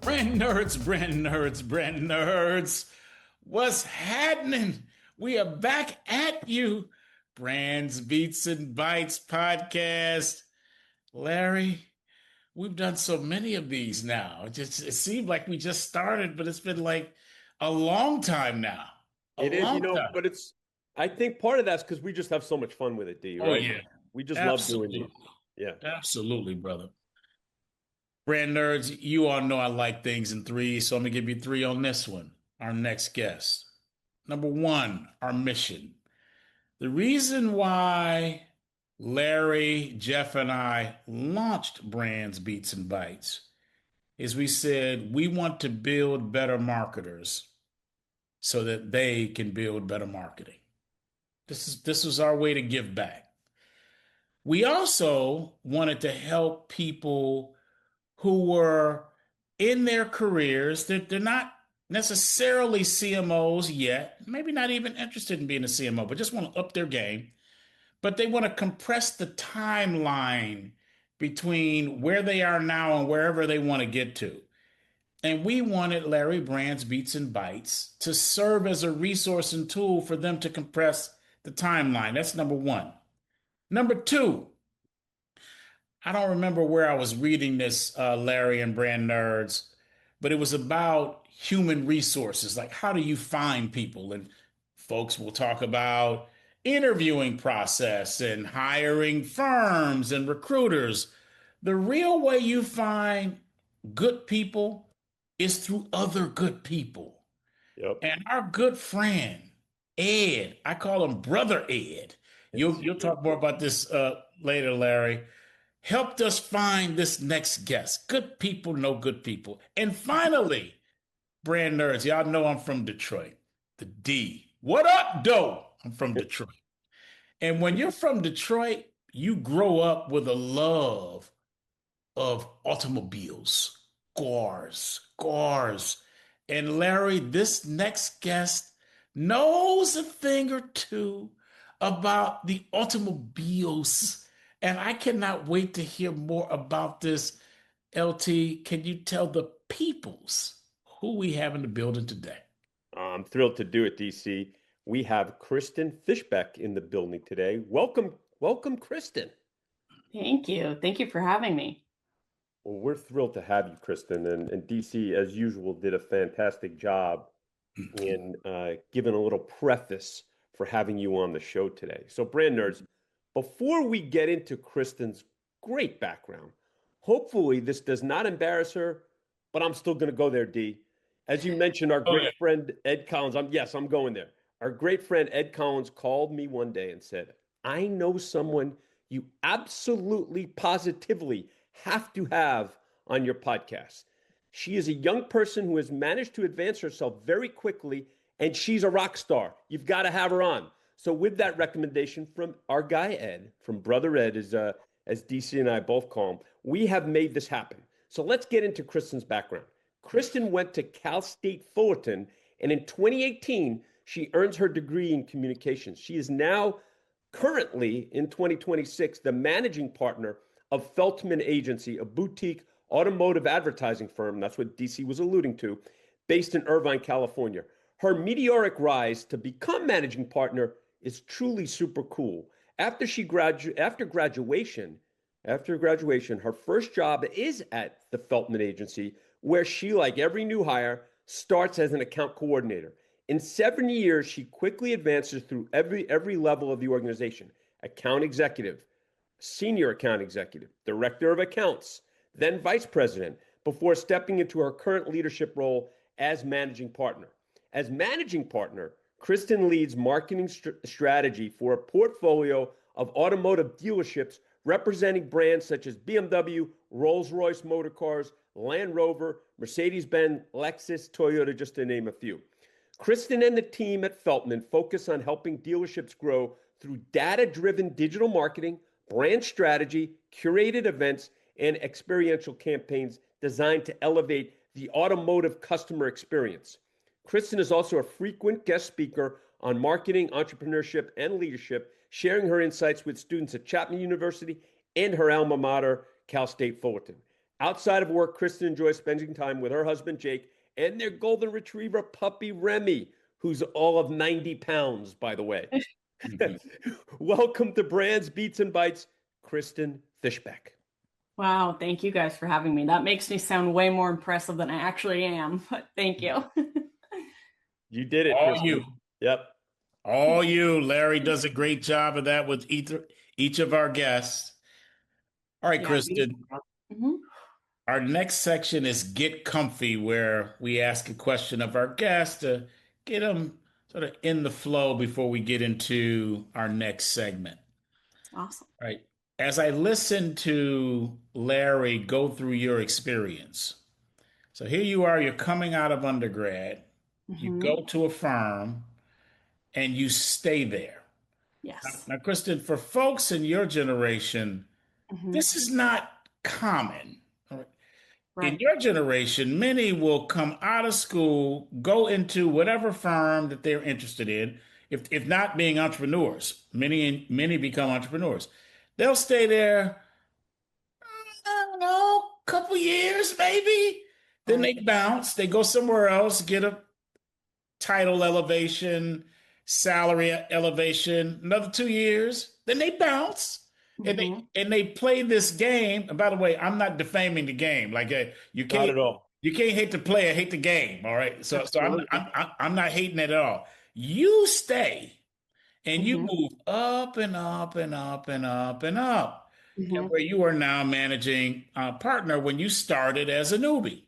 Brand nerds. What's happening? We are back at you. Brands, Beats, and Bites podcast. Larry, we've done so many of these now. It seemed like we just started, but it's been like a long time now. A It is, long time. but I think part of that's because we just have so much fun with it, D, Oh, right? yeah. We just love doing Absolutely. these. Yeah. Absolutely, brother. Brand nerds, you all know I like things in threes, so I'm going to give you three on this one. Our next guest. Number one, our mission. The reason why Larry, Jeff, and I launched Brands, Beats, and Bites is we said we want to build better marketers so that they can build better marketing. This was our way to give back. We also wanted to help people who were in their careers that they're not necessarily CMOs yet, maybe not even interested in being a CMO, but just want to up their game. But they want to compress the timeline between where they are now and wherever they want to get to. And we wanted Larry Brand's Beats and Bites to serve as a resource and tool for them to compress the timeline. That's number one. Number two, I don't remember where I was reading this, Larry and Brand Nerds, but it was about human resources. Like, how do you find people? And folks will talk about interviewing process and hiring firms and recruiters. The real way you find good people is through other good people. Yep. And our good friend, Ed, I call him Brother Ed. You'll talk more about this later, Larry, helped us find this next guest. Good people know good people. And finally, brand nerds, y'all know I'm from Detroit. The D. What up, Doe? I'm from Detroit. And when you're from Detroit, you grow up with a love of automobiles, cars. And Larry, this next guest knows a thing or two about the automobiles. And I cannot wait to hear more about this. LT, can you tell the peoples who we have in the building today? I'm thrilled to do it, DC. We have Kristen Fischbeck in the building today. Welcome, Kristen. Thank you. Thank you for having me. Well, we're thrilled to have you, Kristen. And DC, as usual, did a fantastic job in giving a little preface for having you on the show today. So, brand nerds, before we get into Kristen's great background, hopefully this does not embarrass her, but I'm still going to go there, D. As you mentioned, our Oh, yeah. great friend Ed Collins, I'm going there. Our great friend Ed Collins called me one day and said, I know someone you absolutely positively have to have on your podcast. She is a young person who has managed to advance herself very quickly, and she's a rock star. You've got to have her on. So with that recommendation from our guy Ed, from Brother Ed, as DC and I both call him, we have made this happen. So let's get into Kristen's background. Kristen went to Cal State Fullerton, and in 2018, she earns her degree in communications. She is now currently in 2026 the managing partner of Feltman Agency, a boutique automotive advertising firm. That's what DC was alluding to, based in Irvine, California. Her meteoric rise to become managing partner is truly super cool. After graduation, her first job is at the Feltman Agency, where she, like every new hire, starts as an account coordinator. In 7 years, she quickly advances through every level of the organization: account executive, senior account executive, director of accounts, then vice president, before stepping into her current leadership role as managing partner. As managing partner, Kristen leads marketing strategy for a portfolio of automotive dealerships representing brands such as BMW, Rolls-Royce motor cars, Land Rover, Mercedes-Benz, Lexus, Toyota, just to name a few. Kristen and the team at Feltman focus on helping dealerships grow through data-driven digital marketing, brand strategy, curated events, and experiential campaigns designed to elevate the automotive customer experience. Kristen is also a frequent guest speaker on marketing, entrepreneurship, and leadership, sharing her insights with students at Chapman University and her alma mater, Cal State Fullerton. Outside of work, Kristen enjoys spending time with her husband, Jake, and their golden retriever puppy, Remy, who's all of 90 pounds, by the way. Mhm. Welcome to Brands, Beats, and Bites, Kristen Fischbeck. Wow, thank you guys for having me. That makes me sound way more impressive than I actually am, but thank you. You did it, All you. Kristen. Yep. All you. Larry does a great job of that with each of our guests. All right, Yeah. Kristen. Mhm. Our next section is Get Comfy, where we ask a question of our guests to get them sort of in the flow before we get into our next segment. Awesome. All right. As I listen to Larry go through your experience, so here you are, you're coming out of undergrad, you Hmm. go to a firm, and you stay there. Yes. Now, Kristen, for folks in your generation, Hmm. this is not common. All right. In Right. your generation, many will come out of school, go into whatever firm that they're interested in. If not being entrepreneurs, many become entrepreneurs. They'll stay there, I don't know, couple years maybe. Then Right. they bounce. They go somewhere else, get a title elevation, salary elevation, another 2 years, then they bounce. And they Hmm. and they play this game. And by the way, I'm not defaming the game. Like you Not can't at all. you can't hate the player, hate the game. All right. So Absolutely. I'm not hating it at all. You stay and you Hmm. move up and up and up and up and up. And Hmm. where you are now managing a partner when you started as a newbie.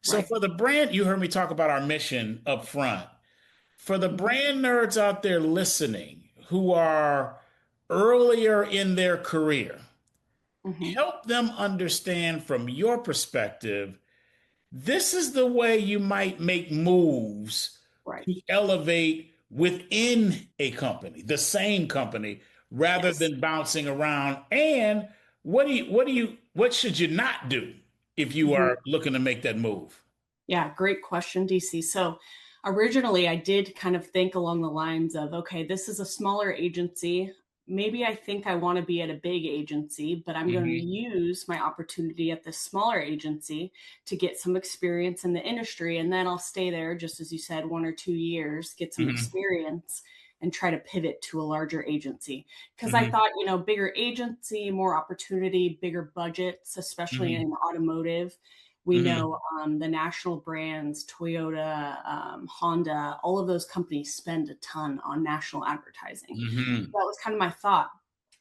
So Right. for the brand, you heard me talk about our mission up front. For the Hmm. brand nerds out there listening who are earlier in their career, Hmm. help them understand from your perspective, this is the way you might make moves Right. to elevate within a company, the same company, rather Yes. than bouncing around. And what should you not do if you Mhm. are looking to make that move? Yeah, great question, DC. So originally, I did kind of think along the lines of, okay, this is a smaller agency. Maybe I think I want to be at a big agency, but I'm going to Hmm. use my opportunity at this smaller agency to get some experience in the industry. And then I'll stay there, just as you said, 1 or 2 years, get some Hmm. experience and try to pivot to a larger agency. Because I Hmm. thought, bigger agency, more opportunity, bigger budgets, especially Hmm. in automotive. We Hmm. know the national brands, Toyota, Honda, all of those companies spend a ton on national advertising. Hmm. That was kind of my thought.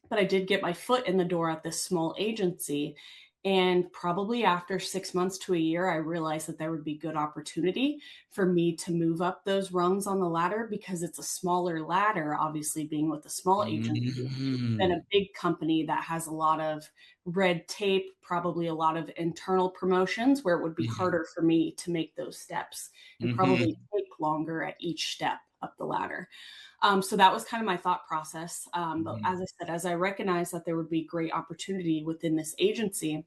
But I did get my foot in the door at this small agency. And probably after 6 months to a year, I realized that there would be good opportunity for me to move up those rungs on the ladder because it's a smaller ladder, obviously, being with a small agency than Hmm. a big company that has a lot of red tape, probably a lot of internal promotions where it would be Hmm. harder for me to make those steps and probably Hmm. take longer at each step up the ladder. So that was kind of my thought process. But Hmm. as I said, as I recognized that there would be great opportunity within this agency,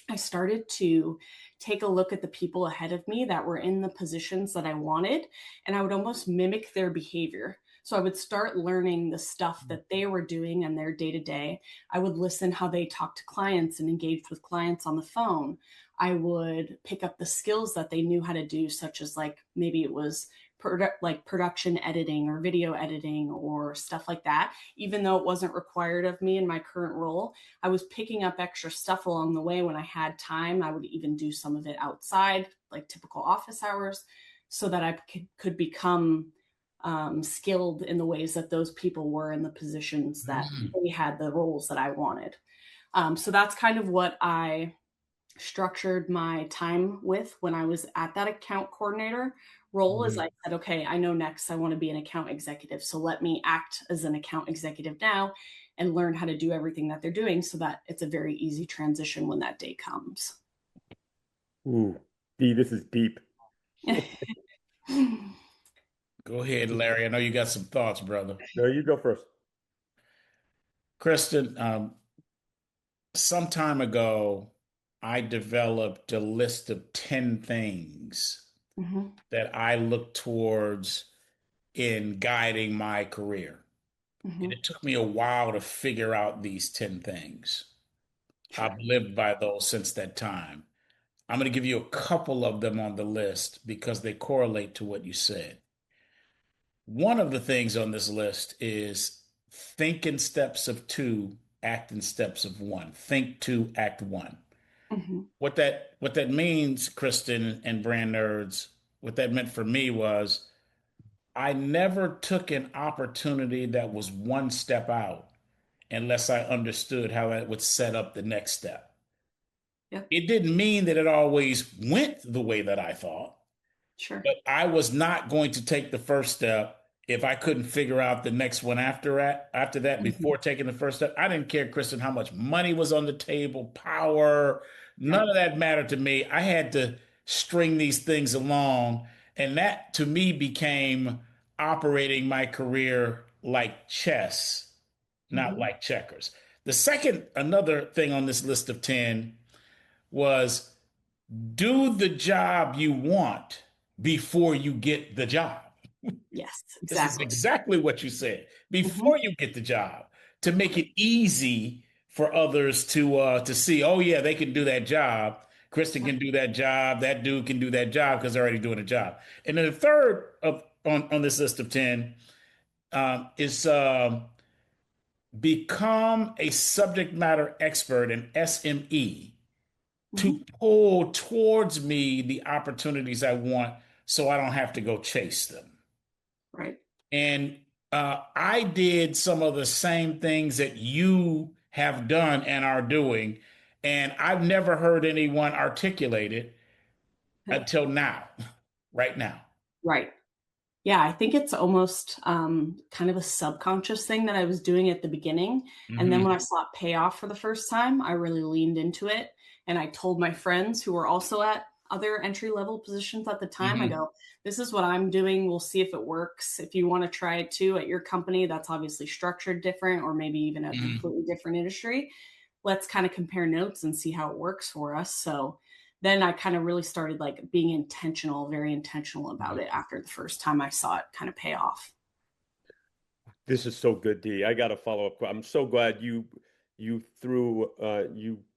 I started to take a look at the people ahead of me that were in the positions that I wanted, and I would almost mimic their behavior. So I would start learning the stuff that they were doing in their day to day. I would listen how they talked to clients and engaged with clients on the phone. I would pick up the skills that they knew how to do, such as like maybe it was like production editing or video editing or stuff like that. Even though it wasn't required of me in my current role, I was picking up extra stuff along the way when I had time. I would even do some of it outside, like typical office hours, so that I could become skilled in the ways that those people were in the positions that Hmm. they had the roles that I wanted. So that's kind of what I structured my time with when I was at that account coordinator role. Is Hmm. I said, okay, I know next I want to be an account executive. So let me act as an account executive now and learn how to do everything that they're doing so that it's a very easy transition when that day comes. Ooh, D, this is deep. Go ahead, Larry. I know you got some thoughts, brother. No, you go first. Kristen, some time ago, I developed a list of 10 things Mhm. that I look towards in guiding my career. And Mhm. it took me a while to figure out these 10 things. Sure. I've lived by those since that time. I'm going to give you a couple of them on the list because they correlate to what you said. One of the things on this list is think in steps of two, act in steps of one. Think two, act one. Hmm. What that means, Kristen and brand nerds, what that meant for me was I never took an opportunity that was one step out unless I understood how that would set up the next step. Yep. It didn't mean that it always went the way that I thought, Sure. but I was not going to take the first step if I couldn't figure out the next one after that Hmm. before taking the first step. I didn't care, Kristen, how much money was on the table, power, none Right. of that mattered to me. I had to string these things along, and that to me became operating my career like chess, not Hmm. like checkers. The second, another thing on this list of 10 was do the job you want before you get the job. Yes, This is exactly. exactly what you said. Hmm. Before you get the job, to make Right. it easy for others to see, oh yeah, they can do that job. Kristen Yep. can do that job. That dude can do that job because they're already doing a job. And then the third of on this list of 10 is become a subject matter expert, an SME, to Hmm. pull towards me the opportunities I want so I don't have to go chase them. Right. And I did some of the same things that you have done and are doing. And I've never heard anyone articulate it until now, right now. Right. Yeah, I think it's almost kind of a subconscious thing that I was doing at the beginning. And then when I Hmm. saw it pay off for the first time, I really leaned into it. And I told my friends who were also at other entry level positions at the time, I Hmm. go, this is what I'm doing. We'll see if it works. If you want to try it too at your company, that's obviously structured different, or maybe even a Hmm. completely different industry. Let's kind of compare notes and see how it works for us. So then I kind of really started like being intentional, very intentional about it after the first time I saw it kind of pay off. This is so good, D. I got a follow up. I'm so glad you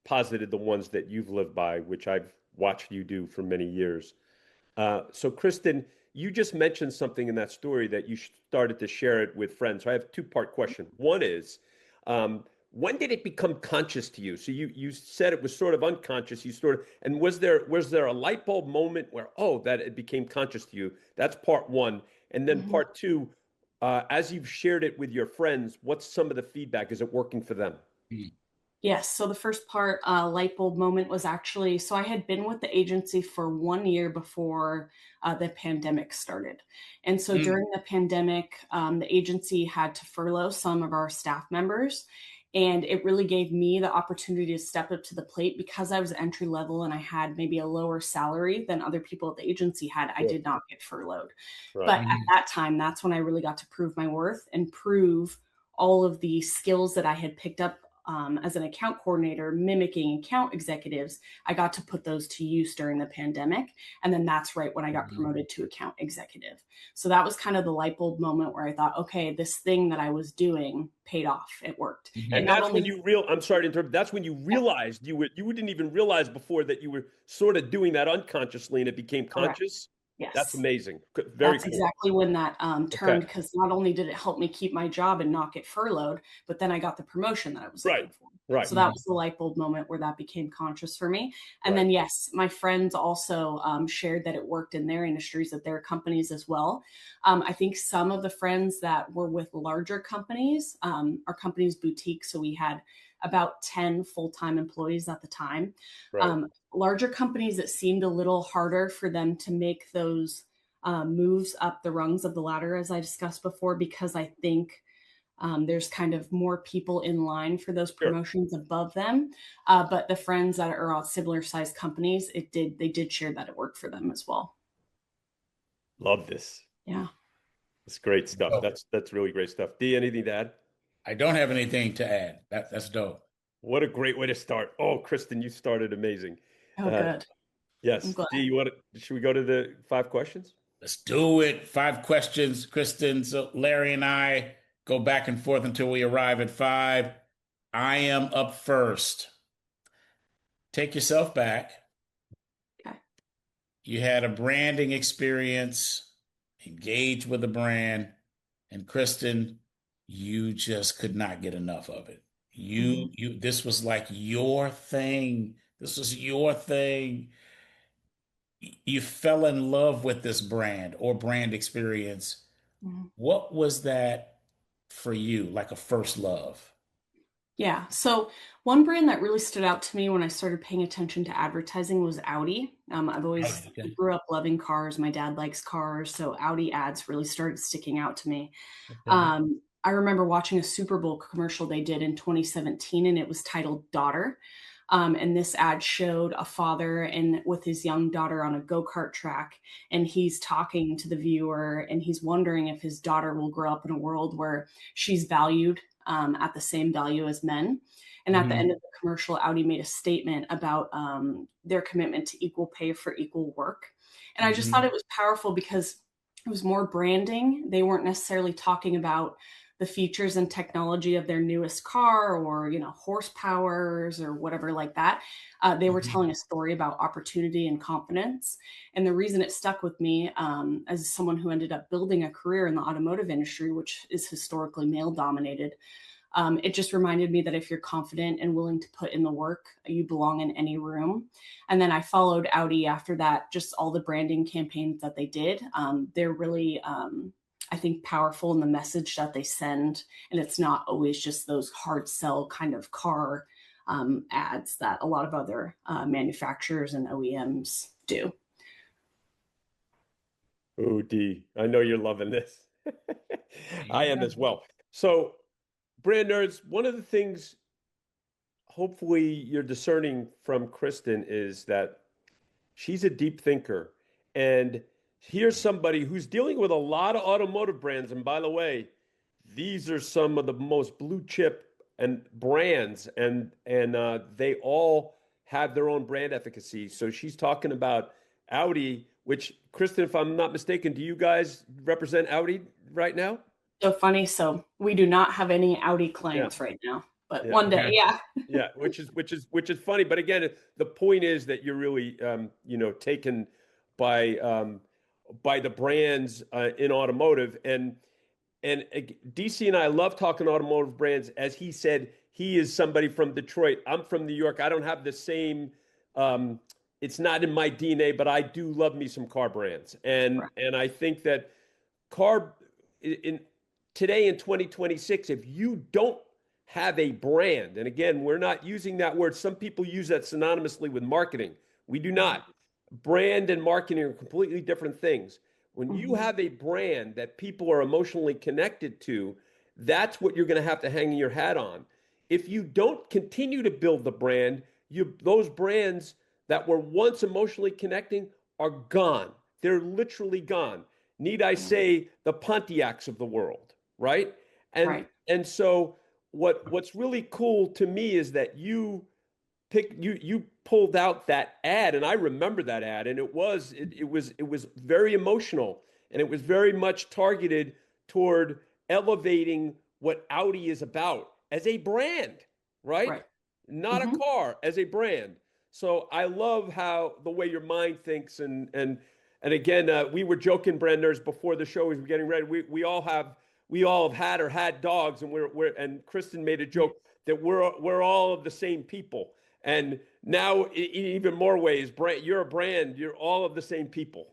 posited the ones that you've lived by, which I've watched you do for many years. So, Kristen, you just mentioned something in that story that you started to share it with friends. So I have a two-part question. One is, when did it become conscious to you? So you said it was sort of unconscious. You sort of, and was there a light bulb moment where, oh, that it became conscious to you? That's part one. And then Mhm. part two, as you've shared it with your friends, what's some of the feedback? Is it working for them? Yes. So the first part, light bulb moment was actually, so I had been with the agency for 1 year before the pandemic started. And so Hmm. during the pandemic, the agency had to furlough some of our staff members. And it really gave me the opportunity to step up to the plate because I was entry level and I had maybe a lower salary than other people at the agency had. I Sure. did not get furloughed. Right. But at that time, that's when I really got to prove my worth and prove all of the skills that I had picked up as an account coordinator, mimicking account executives. I got to put those to use during the pandemic. And then that's right when I got Hmm. promoted to account executive. So that was kind of the light bulb moment where I thought, okay, this thing that I was doing paid off. It worked. It And Hmm. not that's when only, you I'm sorry to interrupt. That's when you yeah, realized you didn't even realize before that you were sort of doing that unconsciously and it became correct. conscious. That's Yes. amazing. Very That's cool. exactly when that Okay. turned because not only did it help me keep my job and not get furloughed, but then I got the promotion that I was Right. looking for. Right. So that was the light bulb moment where that became conscious for me. And Right. then, yes, my friends also shared that it worked in their industries, at their companies as well. I think some of the friends that were with larger companies, our company's boutique, so we had about 10 full time employees at the time. Right. Larger companies, it seemed a little harder for them to make those moves up the rungs of the ladder, as I discussed before, because I think there's kind of more people in line for those Sure. promotions above them. But the friends that are on similar sized companies, they did share that it worked for them as well. Love this. Yeah. It's great stuff. So That's really great stuff. D, anything to add? I don't have anything to add. That's dope. What a great way to start. Oh, Kristen, you started amazing. Oh, Uh, good. I'm yes. glad. D, you want to, should we go to the five questions? Let's do it. 5 questions, Kristen. So Larry and I go back and forth until we arrive at five. I am up first. take yourself back. Okay. You had a branding experience, engaged with a brand, and Kristen, you just could not get enough of it. Mm-hmm. This was like your thing. This was your thing. You fell in love with this brand or brand experience. Mm-hmm. What was that for you, like a first love? Yeah. So one brand that really stood out to me when I started paying attention to advertising was Audi. I've always Okay. grew up loving cars. My dad likes cars, so Audi ads really started sticking out to me. Okay. I remember watching a Super Bowl commercial they did in 2017, and it was titled "Daughter." And this ad showed a father and with his young daughter on a go-kart track, and he's talking to the viewer, and he's wondering if his daughter will grow up in a world where she's valued at the same value as men. And at the Hmm. end of the commercial, Audi made a statement about their commitment to equal pay for equal work. And I just thought Hmm. it was powerful because it was more branding. They weren't necessarily talking about the features and technology of their newest car or horsepowers or whatever like that. They were Hmm. telling a story about opportunity and confidence. And the reason it stuck with me, as someone who ended up building a career in the automotive industry, which is historically male dominated, it just reminded me that if you're confident and willing to put in the work, you belong in any room. And then I followed Audi after that, just all the branding campaigns that they did. They're really, I think, powerful in the message that they send. And it's not always just those hard sell kind of car ads that a lot of other manufacturers and OEMs do. Oh, D, I know you're loving this. I am Yeah. as well. So, brand nerds, one of the things hopefully you're discerning from Kristen is that she's a deep thinker. And here's somebody who's dealing with a lot of automotive brands. And by the way, these are some of the most blue chip and brands, and they all have their own brand efficacy. So she's talking about Audi, which Kristen, if I'm not mistaken, do you guys represent Audi right now? So funny. So we do not have any Audi Yeah, clients right now, but yeah. one day, Okay. yeah. Yeah, which is funny, but again, the point is that you're really taken by by the brands in automotive, and DC and I love talking automotive brands. As he said, he is somebody from Detroit. I'm from New York. I don't have the same. Um, it's not in my DNA, but I do love me some car brands, and I think that car in today in 2026, if you don't have a brand, and again, we're not using that word. Some people use that synonymously with marketing. We do not. Brand and marketing are completely different things. When you Mhm. have a brand that people are emotionally connected to, that's what you're going to have to hang your hat on. If you don't continue to build the brand, those brands that were once emotionally connecting are gone. They're literally gone. Need I Yeah. say the Pontiacs of the world, right? And Right. and so what's really cool to me is that you pulled out that ad, and I remember that ad, and it was very emotional, and it was very much targeted toward elevating what Audi is about as a brand, right? Right. Not a Hmm. car, as a brand. So I love how the way your mind thinks, and again, we were joking, Branders, before the show. We were getting ready. We all have had or had dogs, and we're and Kristen made a joke that we're all of the same people. And now, in even more ways, you're a brand. You're all of the same people.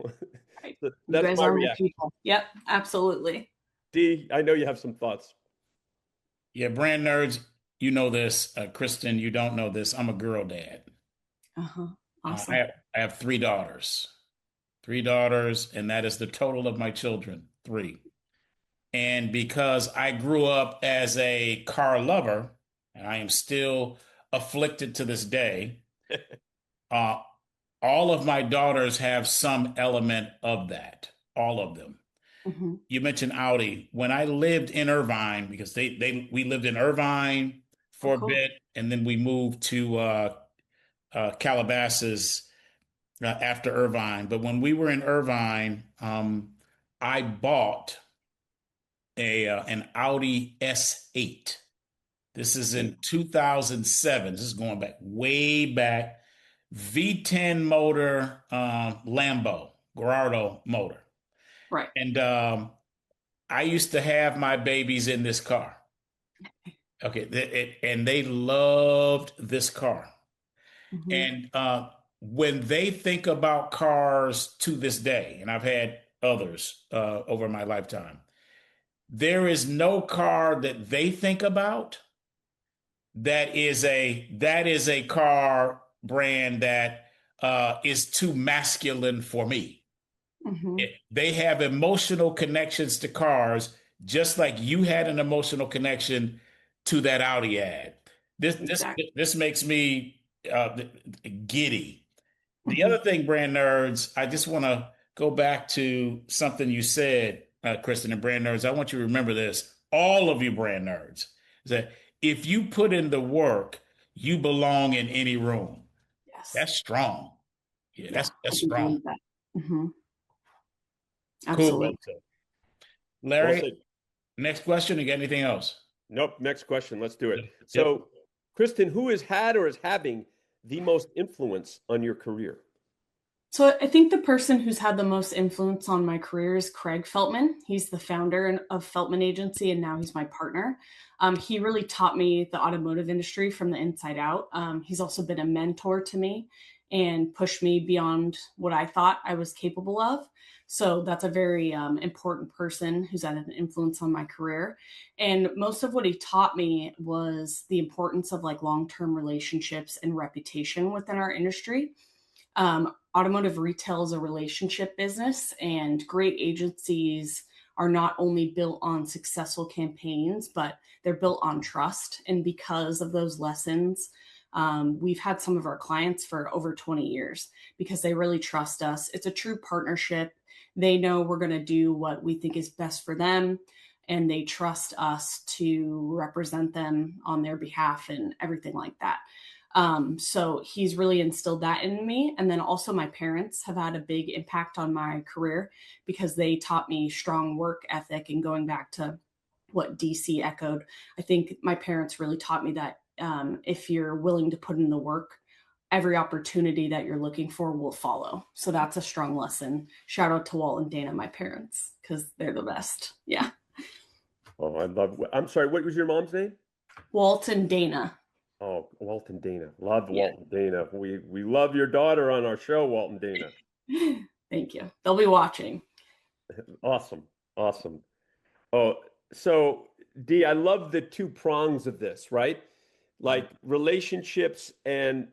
Right. So You that's guys my are my reaction. people. Yep. Absolutely. D, I know you have some thoughts. Yeah, brand nerds, you know this. Kristen, you don't know this. I'm a girl dad. Uh-huh. Uh, I Awesome. have, I have three daughters, and that is the total of my children, three. And because I grew up as a car lover, and I am still afflicted to this day, uh, all of my daughters have some element of that, all of them. Hmm. You mentioned Audi. When I lived in Irvine, because we lived in Irvine Oh, for a cool. bit, and then we moved to Calabasas after Irvine. But when we were in Irvine, I bought a an Audi S8. This is in 2007. This is going back way back. V10 motor, Lambo, Gallardo motor. Right. And I used to have my babies in this car. Okay, and they loved this car. Mm-hmm. And when they think about cars to this day, and I've had others over my lifetime, there is no car that they think about that is a car brand that is too masculine for me. Mm-hmm. They have emotional connections to cars, just like you had an emotional connection to that Audi ad. This this Exactly. this makes me giddy. The Mm-hmm. other thing, brand nerds, I just want to go back to something you said, Kristen, and brand nerds. I want you to remember this, all of you brand nerds, is that if you put in the work, you belong in any room. Yes. That's strong. Yeah, Yeah, that's I can strong. believe that. Mm-hmm. Cool. Well Absolutely. said. Well Larry, said. next question. You got anything else? Nope. Next question. Let's do it. Yep. Yep. So, Kristen, who has had or is having the most influence on your career? So I think the person who's had the most influence on my career is Craig Feltman. He's the founder of Feltman Agency, and now he's my partner. He really taught me the automotive industry from the inside out. He's also been a mentor to me and pushed me beyond what I thought I was capable of. So that's a very important person who's had an influence on my career. And most of what he taught me was the importance of like long-term relationships and reputation within our industry. Automotive retail is a relationship business, and great agencies are not only built on successful campaigns, but they're built on trust. And because of those lessons, we've had some of our clients for over 20 years because they really trust us. It's a true partnership. They know we're going to do what we think is best for them, and they trust us to represent them on their behalf and everything like that. So he's really instilled that in me. And then also my parents have had a big impact on my career because they taught me strong work ethic, and going back to what DC echoed, I think my parents really taught me that if you're willing to put in the work, every opportunity that you're looking for will follow. So that's a strong lesson. Shout out to Walt and Dana, my parents, because they're the best. Yeah. Oh, I love. I'm sorry. What was your mom's name? Walt and Dana. Oh, Walt and Dana. Love Yeah. Walt and Dana. We love your daughter on our show, Walt and Dana. Thank you. They'll be watching. Awesome. Awesome. Oh, so D, I love the two prongs of this, right? Like relationships and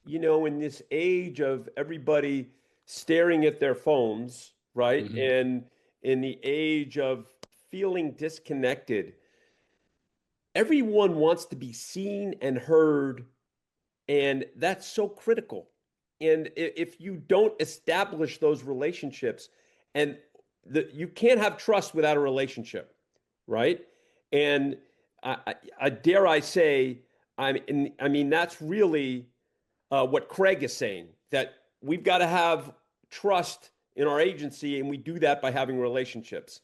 in this age of everybody staring at their phones, right? Mhm. And in the age of feeling disconnected, everyone wants to be seen and heard, and that's so critical. And if you don't establish those relationships, and you can't have trust without a relationship, right? And I dare I say, I mean that's really what Craig is saying, that we've got to have trust in our agency, and we do that by having relationships.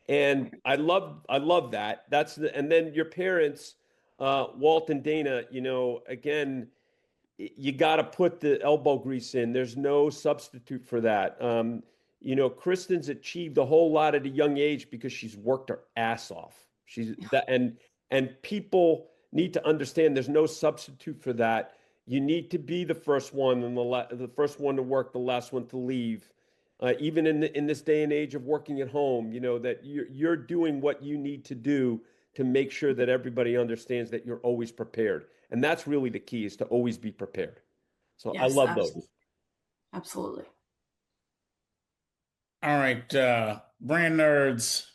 And I love that. And then your parents, Walt and Dana, again, you got to put the elbow grease in. There's no substitute for that. Kristen's achieved a whole lot at a young age because she's worked her ass off. She's that, and people need to understand there's no substitute for that. You need to be the first one and the first one to work, the last one to leave. Even in this day and age of working at home, that you're doing what you need to do to make sure that everybody understands that you're always prepared. And that's really the key, is to always be prepared. So I Yes, love absolutely. those. Absolutely. All right, brand nerds.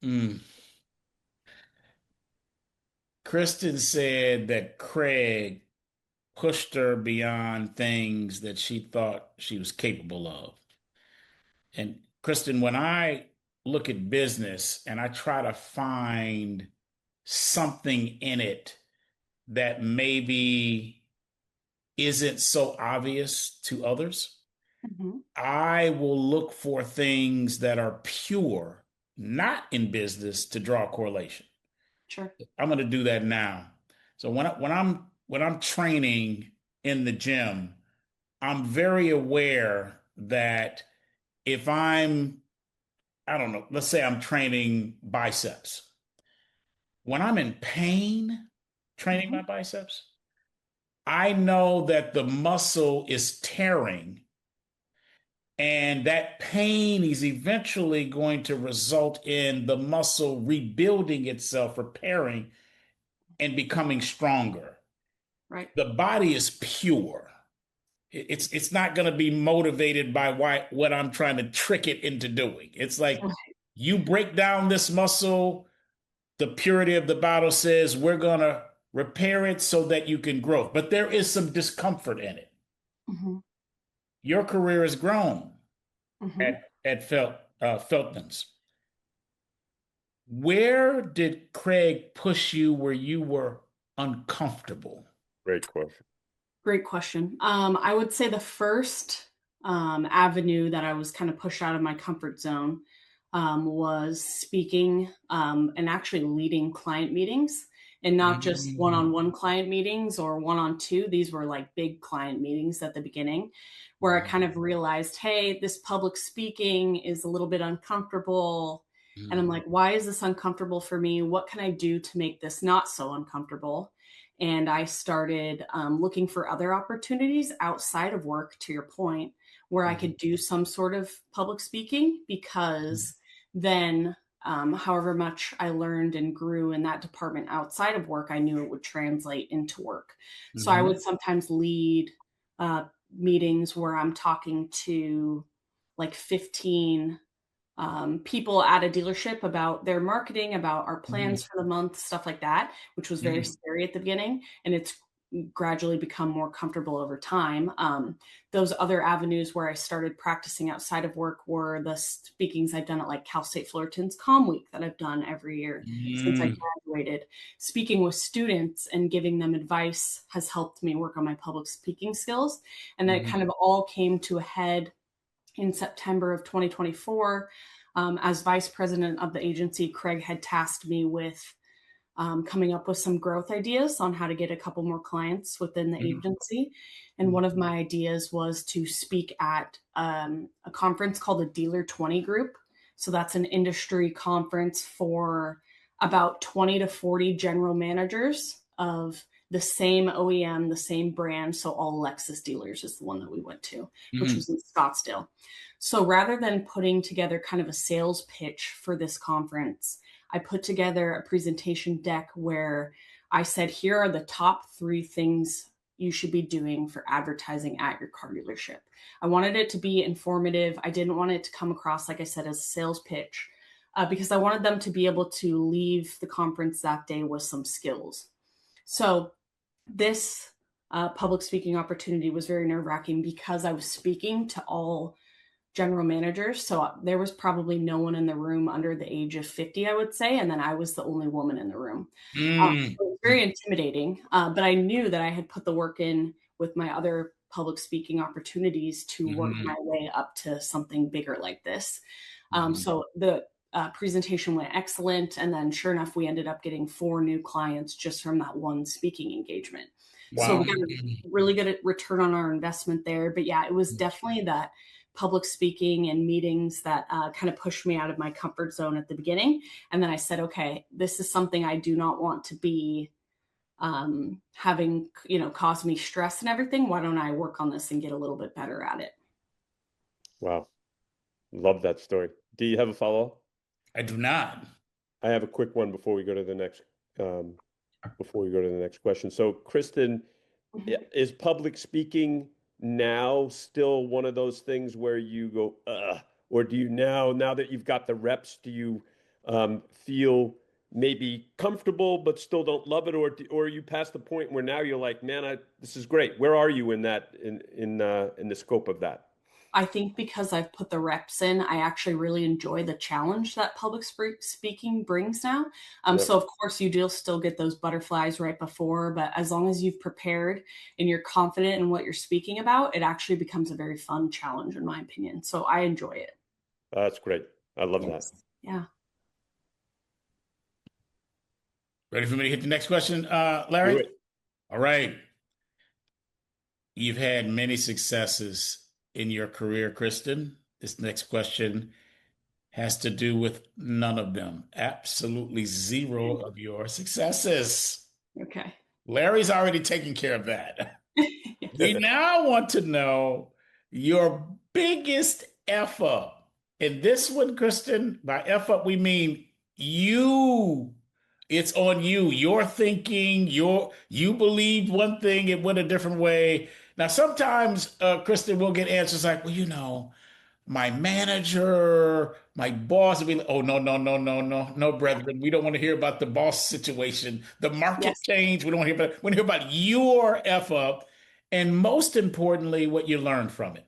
Mm. Kristen said that Craig pushed her beyond things that she thought she was capable of. And Kristen, when I look at business and I try to find something in it that maybe isn't so obvious to others, Mhm. I will look for things that are pure, not in business, to draw a correlation. Sure. I'm going to do that now. So when I'm training in the gym, I'm very aware that if I don't know, let's say I'm training biceps. When I'm in pain training Mhm. my biceps, I know that the muscle is tearing, and that pain is eventually going to result in the muscle rebuilding itself, repairing, and becoming stronger. Right. The body is pure. It's not going to be motivated by what I'm trying to trick it into doing. It's like you break down this muscle, the purity of the bottle says we're going to repair it so that you can grow. But there is some discomfort in it. Mhm. Your career has grown Mhm. at Feltman's. Where did Craig push you where you were uncomfortable? Great question. Great question. I would say the first avenue that I was kind of pushed out of my comfort zone was speaking and actually leading client meetings, and not just Mm, one-on-one client meetings or one-on-two. These were like big client meetings at the beginning, where I kind of realized, hey, this public speaking is a little bit uncomfortable. And I'm mm, like, why is this uncomfortable for me? What can I do to make this not so uncomfortable? And I started looking for other opportunities outside of work, to your point, where I mm, could do some sort of public speaking, mm, because then, however much I learned and grew in that department outside of work, I knew it would translate into work. So I mhm, would sometimes lead uh, meetings where I'm talking to like 15 people at a dealership about their marketing, about our mhm, plans for the month, stuff like that, which was very mhm, scary at the beginning. And it's gradually become more comfortable over time. Those other avenues where I started practicing outside of work were the speakings I've done at like Cal State Fullerton's Com Week that I've done every year since I mm, graduated. Speaking with students and giving them advice has helped me work on my public speaking skills. And that kind mhm, of all came to a head in September of 2024. As vice president of the agency, Craig had tasked me with coming up with some growth ideas on how to get a couple more clients within the mhm, agency. And mhm, one of my ideas was to speak at a conference called the Dealer 20 Group. So that's an industry conference for about 20 to 40 general managers of the same OEM, the same brand. So all Lexus dealers is the one that we went to, which mhm, was in Scottsdale. So rather than putting together kind of a sales pitch for this conference, I put together a presentation deck where I said, here are the top 3 things you should be doing for advertising at your car dealership. I wanted it to be informative. I didn't want it to come across, like I said, as a sales pitch, because I wanted them to be able to leave the conference that day with some skills. So this public speaking opportunity was very nerve wracking because I was speaking to all general managers. So there was probably no one in the room under the age of 50, I would say. And then I was the only woman in the room. mm, So it was very intimidating. But I knew that I had put the work in with my other public speaking opportunities to work my mhm, way up to something bigger like this. mhm. So the presentation went excellent. And then sure enough, we ended up getting 4 new clients just from that one speaking engagement. So Wow. we got a really good return on our investment there. But yeah, it was definitely that public speaking and meetings that kind of pushed me out of my comfort zone at the beginning. And then I said, okay, this is something I do not want to be having, cause me stress and everything. Why don't I work on this and get a little bit better at it? Wow. Love that story. Do you have a follow-up? I do not. I have a quick one before we go to the next um, question. So, Kristen, Mhm. is public speaking now still one of those things where you go, or do you now that you've got the reps, do you feel maybe comfortable but still don't love it, or are you past the point where now you're like, man, this is great. Where are you in that in the scope of that? I think because I've put the reps in, I actually really enjoy the challenge that public speaking brings now. Yeah, So of course you do still get those butterflies right before, but as long as you've prepared and you're confident in what you're speaking about, it actually becomes a very fun challenge, in my opinion. So I enjoy it. that's great. I love that. Yes. Yeah. Ready for me to hit the next question, Do Larry? it. All right. You've had many successes in your career, Kristen. This next question has to do with none of them. Absolutely zero of your successes. Okay. Larry's already taken care of that. We Yes. now want to know your biggest F up. And this one, Kristen, by F up, we mean you. It's on you. You're thinking, you believed one thing, it went a different way. Now, sometimes, Kristen, we'll get answers like, well, my manager, my boss will be like, oh, no, no, no, no, no, no, brethren. We don't want to hear about the boss situation, the market Yes. change. We don't want to hear about it. We want to hear about your F up. And most importantly, what you learned from it.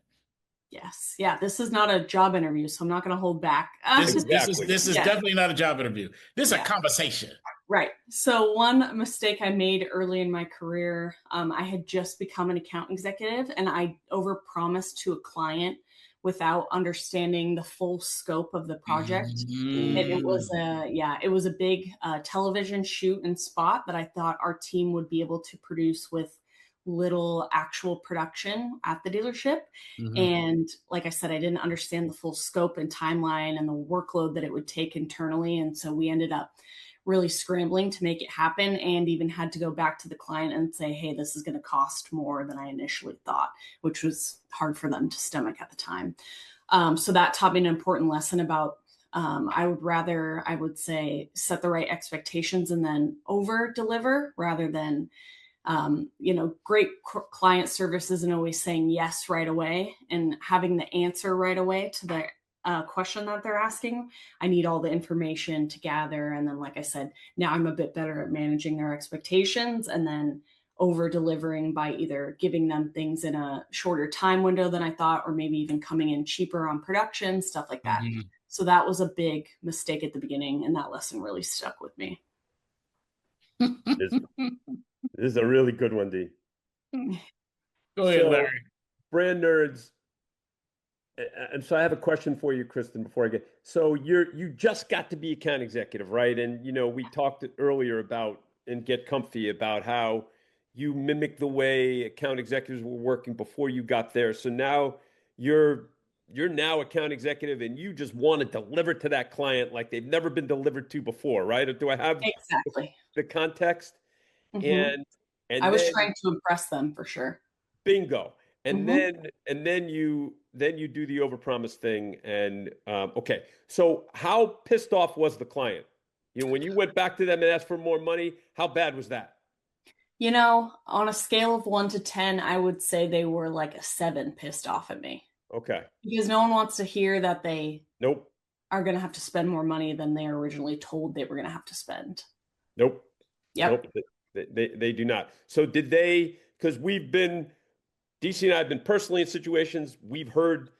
Yes. Yeah. This is not a job interview, so I'm not going to hold back. Exactly. This is Yeah. definitely not a job interview. This is a Yeah. conversation. Right. So one mistake I made early in my career, I had just become an account executive, and I overpromised to a client without understanding the full scope of the project. And it was Mm. it was a big television shoot and spot that I thought our team would be able to produce with little actual production at the dealership. Mhm. And like I said, I didn't understand the full scope and timeline and the workload that it would take internally. And so we ended up really scrambling to make it happen, and even had to go back to the client and say, hey, this is going to cost more than I initially thought, which was hard for them to stomach at the time. So that taught me an important lesson about I would say, set the right expectations and then over deliver rather than, great client service isn't always saying yes right away and having the answer right away to the question that they're asking. I need all the information to gather. And then, like I said, now I'm a bit better at managing their expectations and then over delivering by either giving them things in a shorter time window than I thought, or maybe even coming in cheaper on production, stuff like that. Mhm. So that was a big mistake at the beginning. And that lesson really stuck with me. This, this is a really good one, D. Go ahead, So, Larry. brand nerds, and so I have a question for you, Kristen, before I get. So you just got to be account executive, right? And we talked earlier about and get comfy about how you mimic the way account executives were working before you got there. So now you're you're now account executive and you just want to deliver to that client like they've never been delivered to before, right? Or do I have Exactly. the context? Hmm. And I and was then trying to impress them for sure. bingo. And Hmm. then you do the overpromise thing. And okay, so how pissed off was the client? When you went back to them and asked for more money, how bad was that? On a scale of 1 to 10, I would say they were like a 7 pissed off at me Okay. because no one wants to hear that they Nope. are going to have to spend more money than they originally told they were going to have to spend. Nope. Yep. Nope. They do not. So did they? Because DC and I have been personally in situations. We've heard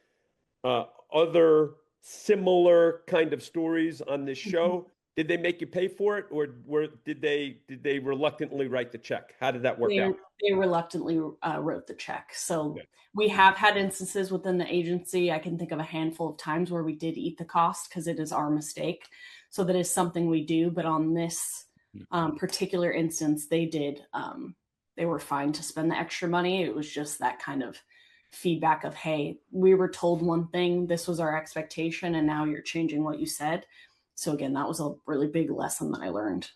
other similar kind of stories on this Mhm. show. Did they make you pay for it, or did they reluctantly write the check? How did that work They out? they reluctantly wrote the check. So Okay. we have had instances within the agency. I can think of a handful of times where we did eat the cost because it is our mistake. So that is something we do. But on this particular instance, they did. They were fine to spend the extra money. It was just that kind of feedback of, hey, we were told one thing, this was our expectation, and now you're changing what you said. So again, that was a really big lesson that I learned.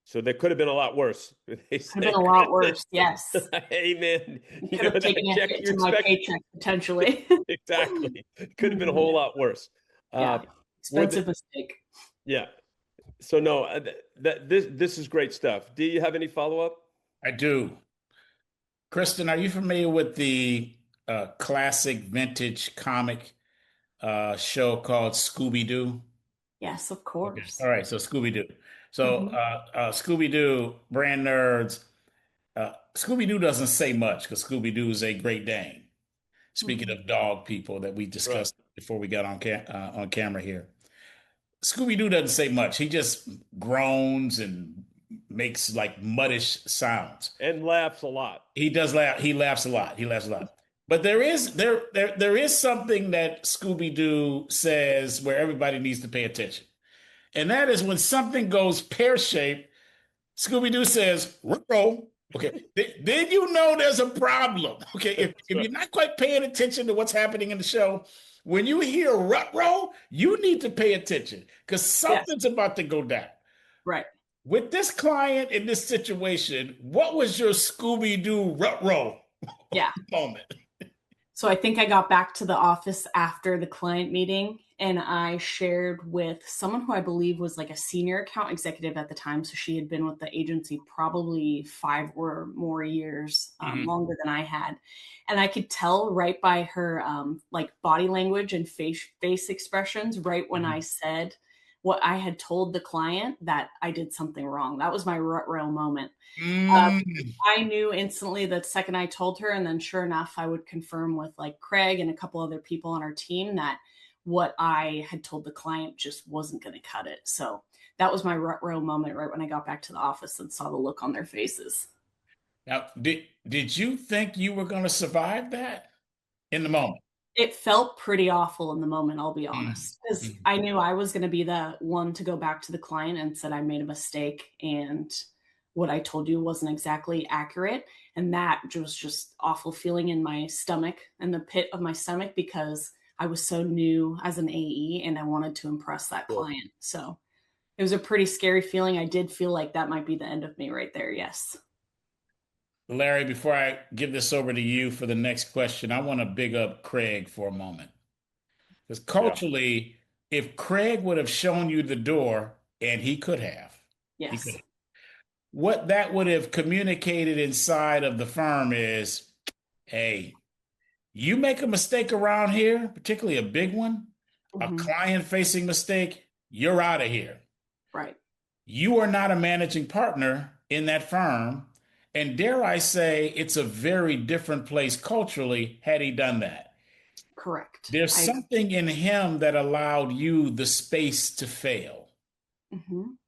So there could have been a lot worse. They Could have been say, a lot worse. Yes. "Hey man, It could have that taken a check hit you to my expect." paycheck potentially. Exactly. Could have been a Mhm. whole lot worse. Uh, Yeah. were the Expensive mistake. Yeah. So no, this is great stuff. Do you have any follow up? I do. Kristen, are you familiar with the classic vintage comic show called Scooby-Doo? Yes, of Okay. course. All right. So Scooby-Doo. So Mhm. Scooby-Doo, brand nerds. Scooby-Doo doesn't say much because Scooby-Doo is a Great Dane. Speaking Mhm. of dog people that we Right. discussed before we got on camera here, Scooby-Doo doesn't say much. He just groans and makes like muddish sounds. And laughs a lot. He does laugh. He laughs a lot. He laughs a lot. But there is something that Scooby-Doo says where everybody needs to pay attention. And that is when something goes pear-shaped, Scooby-Doo says, Ruh-Roh. Okay, then you know there's a problem. Okay, if you're not quite paying attention to what's happening in the show, when you hear Ruh-Roh, you need to pay attention because Yes. something's about to go down. Right. With this client in this situation, what was your Scooby-Doo Ruh-Roh Yeah. moment? So I think I got back to the office after the client meeting and I shared with someone who I believe was like a senior account executive at the time. So she had been with the agency probably 5 or more years, longer than I had. And I could tell right by her like body language and face expressions, right when I said what I had told the client that I did something wrong. That was my rut-row moment. I knew instantly the second I told her, and then sure enough, I would confirm with like Craig and a couple other people on our team that what I had told the client just wasn't going to cut it. So that was my rut-row moment right when I got back to the office and saw the look on their faces. Now, did you think you were going to survive that in the moment? It felt pretty awful in the moment, I'll be Mhm. honest, because Mhm. I knew I was going to be the one to go back to the client and said I made a mistake and what I told you wasn't exactly accurate. And that was just awful feeling in my stomach and the pit of my stomach because I was so new as an AE and I wanted to impress that Sure. client. So it was a pretty scary feeling. I did feel like that might be the end of me right there. Yes. Larry, before I give this over to you for the next question, I want to big up Craig for a moment. Because Yeah. culturally, if Craig would have shown you the door, and he could Yes. have, what that would have communicated inside of the firm is, hey, you make a mistake around here, particularly a big one, a Hmm. client-facing mistake, you're out of here. Right. You are not a managing partner in that firm. And dare I say, it's a very different place culturally had he done that. Correct. There's I. something in him that allowed you the space to fail Mhm.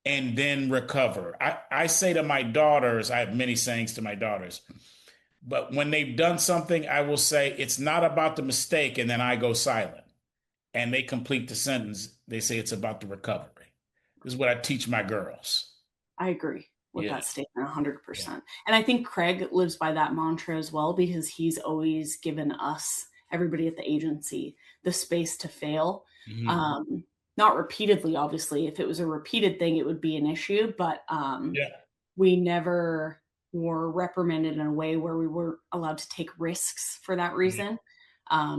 and then recover. I say to my daughters, I have many sayings to my daughters, but when they've done something, I will say, it's not about the mistake. And then I go silent and they complete the sentence. They say it's about the recovery. This is what I teach my girls. I agree with Yeah. that statement Yeah. 100%. And I think Craig lives by that mantra as well because he's always given us, everybody at the agency, the space to fail. Mhm. Um, Not repeatedly, obviously. If it was a repeated thing, it would be an issue, but Yeah. we never were reprimanded in a way where we were allowed to take risks for that Mhm. reason.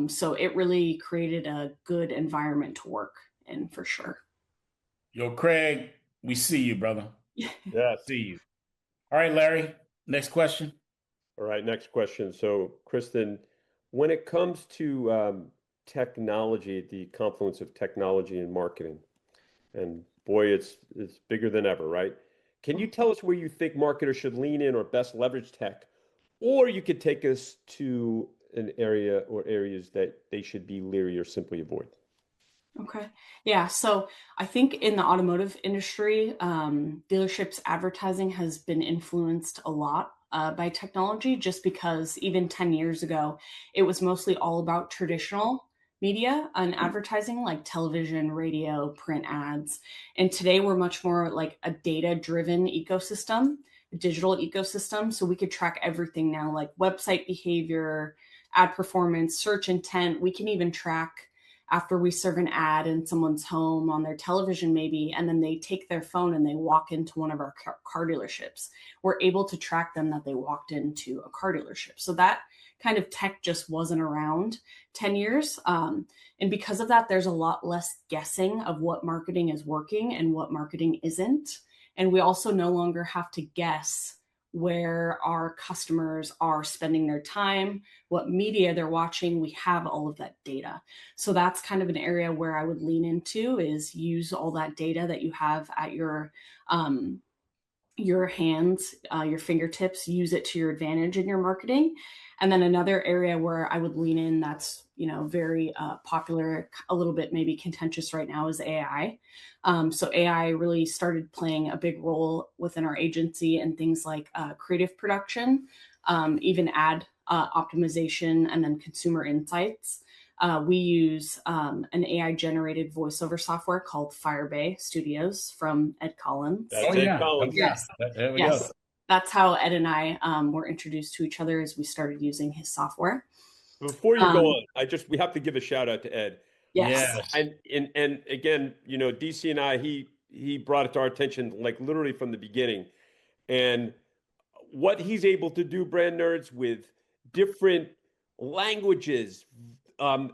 So it really created a good environment to work in for sure. Yo, Craig, we see you, brother. Yes. See you. All right, Larry, next question. All right, next question. So, Kristen, when it comes to technology, the confluence of technology and marketing, and boy, it's bigger than ever, right? Can you tell us where you think marketers should lean in or best leverage tech, or you could take us to an area or areas that they should be leery or simply avoid? Okay. Yeah. So I think in the automotive industry, dealerships advertising has been influenced a lot by technology just because even 10 years ago, it was mostly all about traditional media and advertising like television, radio, print ads. And today we're much more like a data driven ecosystem, a digital ecosystem. So we could track everything now, like website behavior, ad performance, search intent. We can even track after we serve an ad in someone's home on their television maybe and then they take their phone and they walk into one of our car dealerships, we're able to track them that they walked into a car dealership. So that kind of tech just wasn't around 10 years, and because of that there's a lot less guessing of what marketing is working and what marketing isn't, and we also no longer have to guess where our customers are spending their time, what media they're watching. We have all of that data. So that's kind of an area where I would lean into is use all that data that you have at your hands, your fingertips, use it to your advantage in your marketing. And then another area where I would lean in that's very popular, a little bit maybe contentious right now is AI. So AI really started playing a big role within our agency and things like creative production, even ad optimization, and then consumer insights. We use an AI generated voiceover software called Firebay Studios from Ed Collins. That's Oh, Ed yeah. Oh, Collins. yeah. Yes. There we go. Yes. That's how Ed and I were introduced to each other as we started using his software. Before you go Um, on, we have to give a shout out to Ed. yes. Yes. And again, DC and I, he brought it to our attention like literally from the beginning. And what he's able to do, brand nerds, with different languages, um,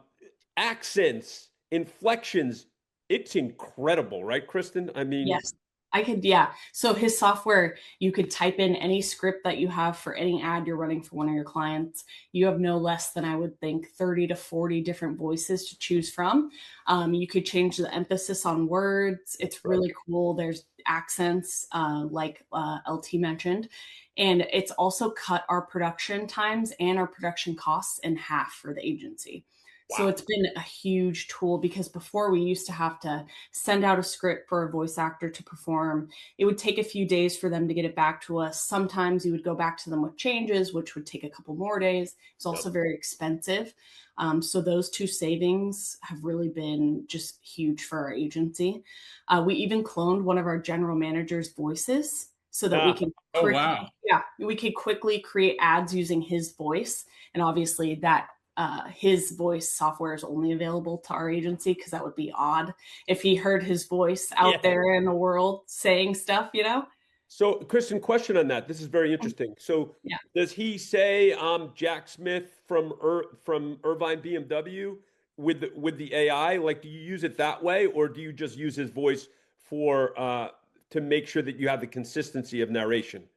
accents, inflections, it's incredible, right, Kristen? I mean, Yes, I could. Yeah. So his software, you could type in any script that you have for any ad you're running for one of your clients. You have no less than, I would think, 30 to 40 different voices to choose from. You could change the emphasis on words. It's right. really cool. There's accents, like LT mentioned. And it's also cut our production times and our production costs in half for the agency. So Wow. it's been a huge tool, because before we used to have to send out a script for a voice actor to perform. It would take a few days for them to get it back to us. Sometimes you would go back to them with changes, which would take a couple more days. It's Yep. also very expensive. So those two savings have really been just huge for our agency. We even cloned one of our general manager's voices so that we Ah, can Oh, wow. we could quickly create ads using his voice. And obviously that his voice software is only available to our agency, because that would be odd if he heard his voice out yeah. there in the world saying stuff. So, Kristen, question on that. This is very interesting. So, Yeah. does he say, "I'm Jack Smith from Irvine BMW" with the AI? Like, do you use it that way, or do you just use his voice for to make sure that you have the consistency of narration?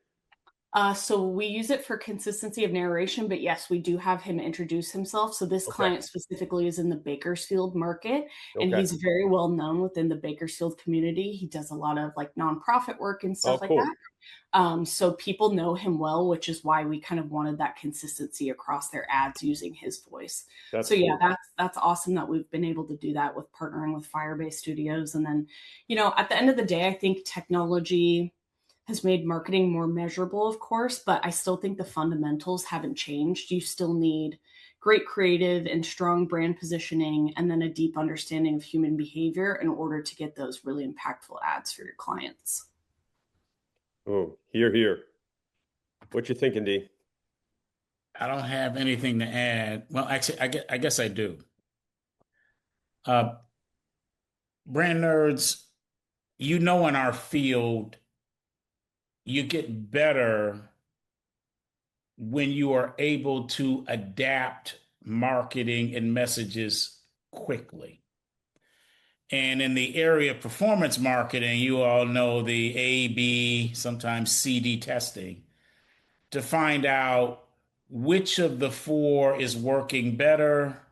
So we use it for consistency of narration, but yes, we do have him introduce himself. So this Okay. client specifically is in the Bakersfield market, and Okay. he's very well known within the Bakersfield community. He does a lot of like nonprofit work and Oh, stuff like cool. that. So people know him well, which is why we kind of wanted that consistency across their ads using his voice. That's So yeah, cool. that's awesome that we've been able to do that with partnering with Firebase Studios. And then, at the end of the day, I think technology has made marketing more measurable, of course, but I still think the fundamentals haven't changed. You still need great creative and strong brand positioning, and then a deep understanding of human behavior in order to get those really impactful ads for your clients. Oh, here, here. What you thinking, D? I don't have anything to add. Well, actually, I guess I do. Uh, Brand nerds, in our field, you get better when you are able to adapt marketing and messages quickly. And in the area of performance marketing, you all know the A, B, sometimes CD testing to find out which of the four is working better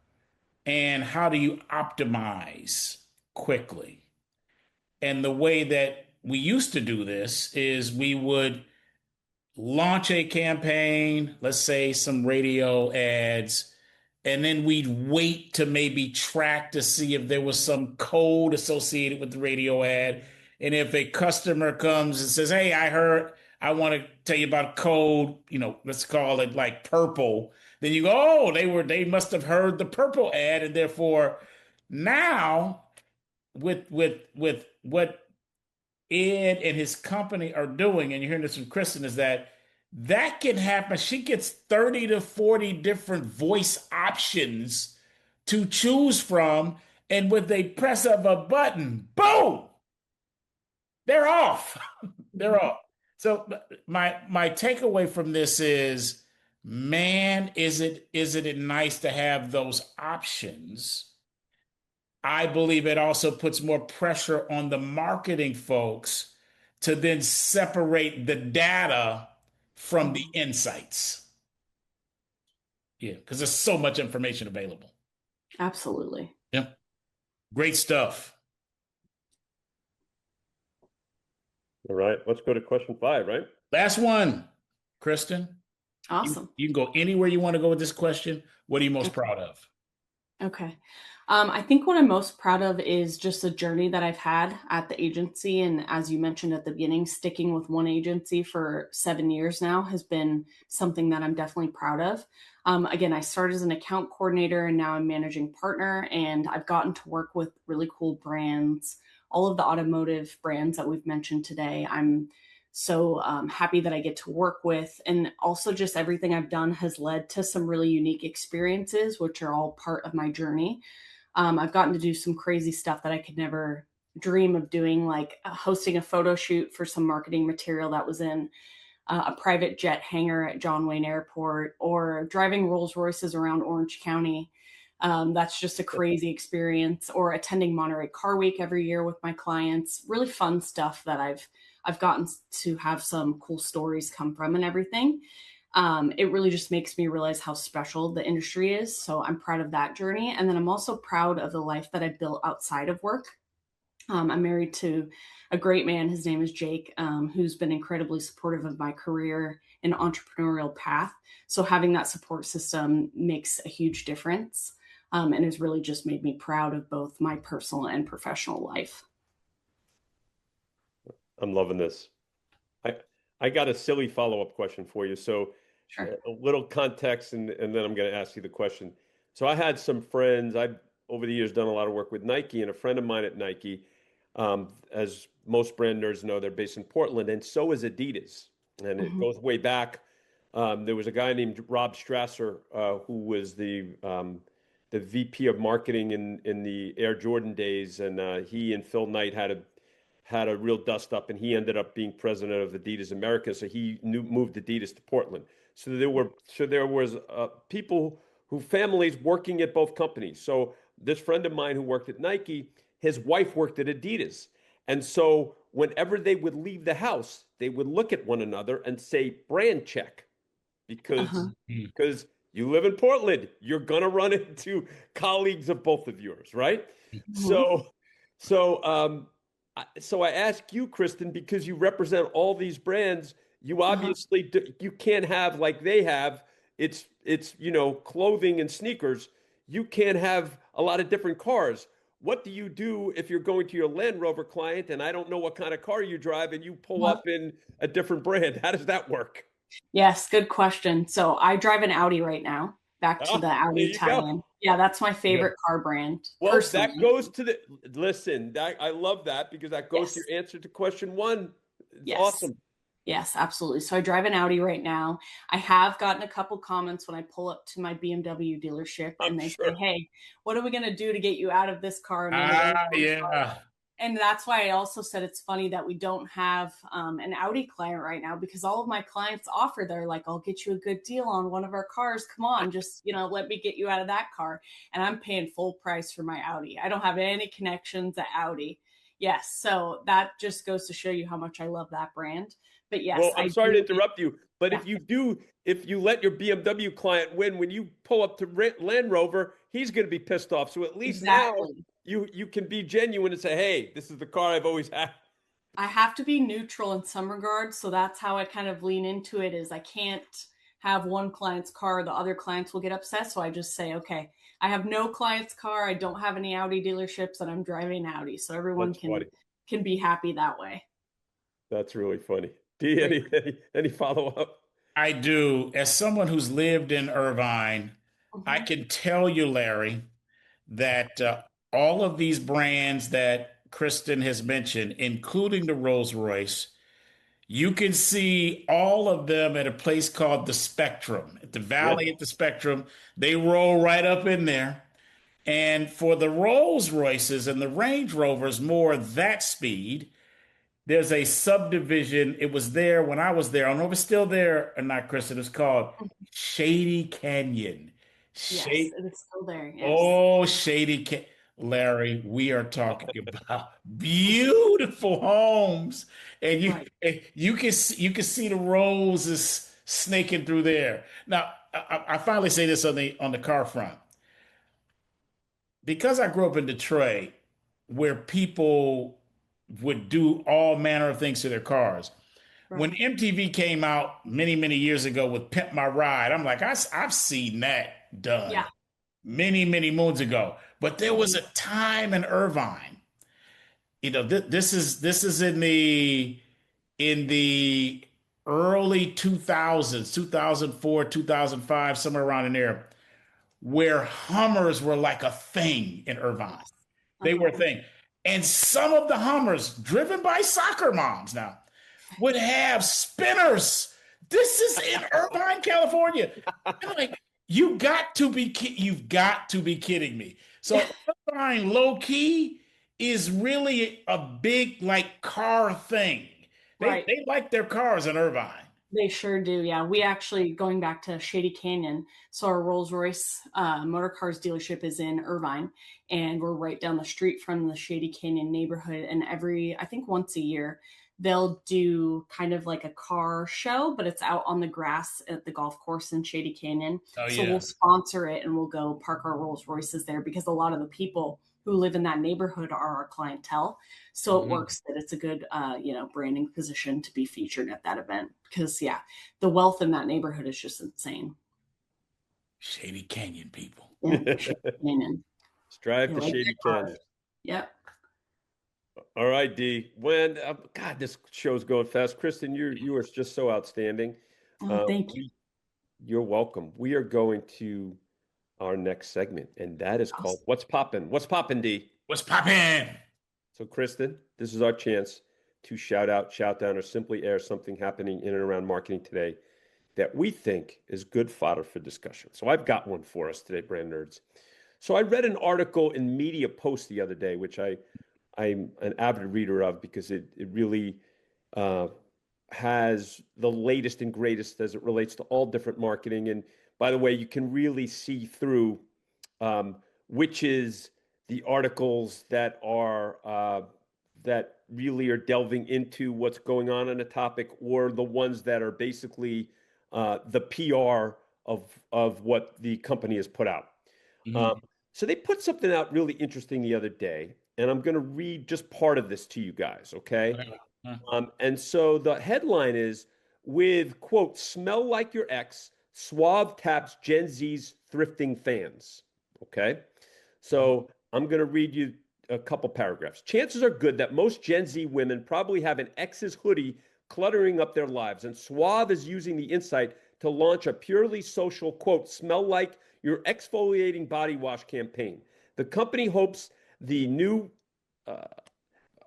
and how do you optimize quickly. And the way that we used to do this is we would launch a campaign, let's say some radio ads, and then we'd wait to maybe track to see if there was some code associated with the radio ad. And if a customer comes and says, "Hey, I want to tell you about code, let's call it like purple," then you go, "Oh, they must have heard the purple ad." And therefore now with what Ed and his company are doing, and you're hearing this from Kristen, is that can happen. She gets 30 to 40 different voice options to choose from. And with a press of a button, boom, they're off. They're off. So my takeaway from this is, man, is it nice to have those options. I believe it also puts more pressure on the marketing folks to then separate the data from the insights. Yeah, because there's so much information available. Absolutely. Yeah, great stuff. All right, let's go to question 5, right? Last one, Kristen. You, Awesome. you can go anywhere you want to go with this question. What are you most proud of? Okay. I think what I'm most proud of is just the journey that I've had at the agency. And as you mentioned at the beginning, sticking with one agency for 7 years now has been something that I'm definitely proud of. Again, I started as an account coordinator and now I'm managing partner, and I've gotten to work with really cool brands, all of the automotive brands that we've mentioned today. I'm So happy that I get to work with. And also, just everything I've done has led to some really unique experiences, which are all part of my journey. I've gotten to do some crazy stuff that I could never dream of doing, like hosting a photo shoot for some marketing material that was in a private jet hangar at John Wayne Airport, or driving Rolls-Royces around Orange County. That's just a crazy experience. Or attending Monterey Car Week every year with my clients. Really fun stuff that I've gotten to have some cool stories come from and everything. It really just makes me realize how special the industry is. So I'm proud of that journey. And then I'm also proud of the life that I built outside of work. I'm married to a great man. His name is Jake, who's been incredibly supportive of my career and entrepreneurial path. So having that support system makes a huge difference, and has really just made me proud of both my personal and professional life. I'm loving this. I I got a silly follow-up question for you. So Sure. a little context, and then I'm going to ask you the question. So I had some friends. I've over the years done a lot of work with Nike, and a friend of mine at Nike, as most brand nerds know, they're based in Portland, and so is Adidas, and it Mhm. goes way back. There was a guy named Rob Strasser, who was the VP of marketing in the Air Jordan days, and he and Phil Knight had a real dust up, and he ended up being president of Adidas America. So he moved Adidas to Portland. So there was people who families working at both companies. So this friend of mine who worked at Nike, his wife worked at Adidas, and so whenever they would leave the house, they would look at one another and say brand check, because Uh-huh. because you live in Portland, you're gonna run into colleagues of both of yours, right? Mhm. So so um, so I ask you, Kristen, because you represent all these brands, you Uh-huh. obviously you can't have like they have. It's clothing and sneakers. You can't have a lot of different cars. What do you do if you're going to your Land Rover client and I don't know what kind of car you drive and you pull Uh-huh. up in a different brand? How does that work? Yes, good question. So I drive an Audi right now. Back to Ah, the there Audi you go. tie-in. Yeah, that's my Yeah. favorite car brand Well, that personally. goes to the listen. I love that because that goes to Yes. your answer to question one. It's Yes. awesome. Yes, absolutely. So I drive an Audi right now. I have gotten a couple comments when I pull up to my BMW dealership I'm and they say, sure. "Hey, what are we going to do to get you out of this car and into this Ah, one?" yeah. And that's why I also said it's funny that we don't have an Audi client right now, because all of my clients offer, they're like, "I'll get you a good deal on one of our cars. Come on, just, let me get you out of that car." And I'm paying full price for my Audi. I don't have any connections at Audi. Yes. So that just goes to show you how much I love that brand. But yes, Well, I'm I sorry to do. interrupt you, but Yeah, if you let your BMW client win when you pull up to Land Rover, he's going to be pissed off. So at least now exactly. you can be genuine and say, "Hey, this is the car I've always had." I have to be neutral in some regards. So that's how I kind of lean into it, is I can't have one client's car, the other clients will get upset. So I just say, okay, I have no client's car. I don't have any Audi dealerships and I'm driving Audi. So everyone That's can funny. can be happy that way. That's really funny. D, Great. any follow up? I do. As someone who's lived in Irvine, I Mhm. can tell you, Larry, that all of these brands that Kristen has mentioned, including the Rolls-Royce, you can see all of them at a place called the Spectrum, at the Yeah. Valley at the Spectrum. They roll right up in there. And for the Rolls-Royces and the Range Rovers, more that speed, there's a subdivision. It was there when I was there. I don't know if it's still there or not, Chris. It is called Shady Canyon. Yes, Shady, it is still there. Yes. oh, Shady Canyon. Larry, we are talking about beautiful homes, and you Right. you can see the roses snaking through there. Now, I finally say this on the car front, because I grew up in Detroit, where people would do all manner of things to their cars. When Right. MTV came out many, many years ago with Pimp My Ride, I'm like, I've seen that done Yeah. many, many moons ago. But there was Mhm. a time in Irvine, this is in the early 2000s, 2004, 2005, somewhere around in there, where Hummers were like a thing in Irvine. Yes. They were Uh-huh. a thing. And some of the Hummers driven by soccer moms now. would have spinners. This is in Irvine, California. I'm like, you've got to be kidding me. So Irvine, low key, is really a big like car thing. They Right. they like their cars in Irvine. They sure do. Yeah. We actually, going back to Shady Canyon, so our Rolls-Royce motor cars dealership is in Irvine, and we're right down the street from the Shady Canyon neighborhood. And I think once a year, they'll do kind of like a car show, but it's out on the grass at the golf course in Shady Canyon. Oh So we'll yeah. sponsor it and we'll go park our Rolls-Royces there because a lot of the people who live in that neighborhood are our clientele. So it Mhm. works that it's a good, branding position to be featured at that event because, yeah, the wealth in that neighborhood is just insane. Shady Canyon people. Yeah, Canyon. Let's drive They to like Shady their Canyon. cars. Yep. All right, D. When God, this show's going fast. Kristen, you are just so outstanding. Oh, thank you. We, you're welcome. We are going to our next segment, and that is called Awesome. "What's Poppin'." What's poppin', D? What's poppin'? So, Kristen, this is our chance to shout out, shout down, or simply air something happening in and around marketing today that we think is good fodder for discussion. So, I've got one for us today, brand nerds. So, I read an article in Media Post the other day, which I'm an avid reader of because it really uh, has the latest and greatest as it relates to all different marketing. And by the way, you can really see through um, which is the articles that really are delving into what's going on in a topic, or the ones that are basically the PR of what the company has put out. Um, Mhm. so they put something out really interesting the other day, and I'm going to read just part of this to you guys, okay? Okay. Huh. And so the headline is with quote, smell like your ex, Suave taps Gen Z's thrifting fans. Okay. So I'm going to read you a couple paragraphs. Chances are good that most Gen Z women probably have an ex's hoodie cluttering up their lives, and Suave is using the insight to launch a purely social quote, smell like your exfoliating body wash campaign. The company hopes the new uh,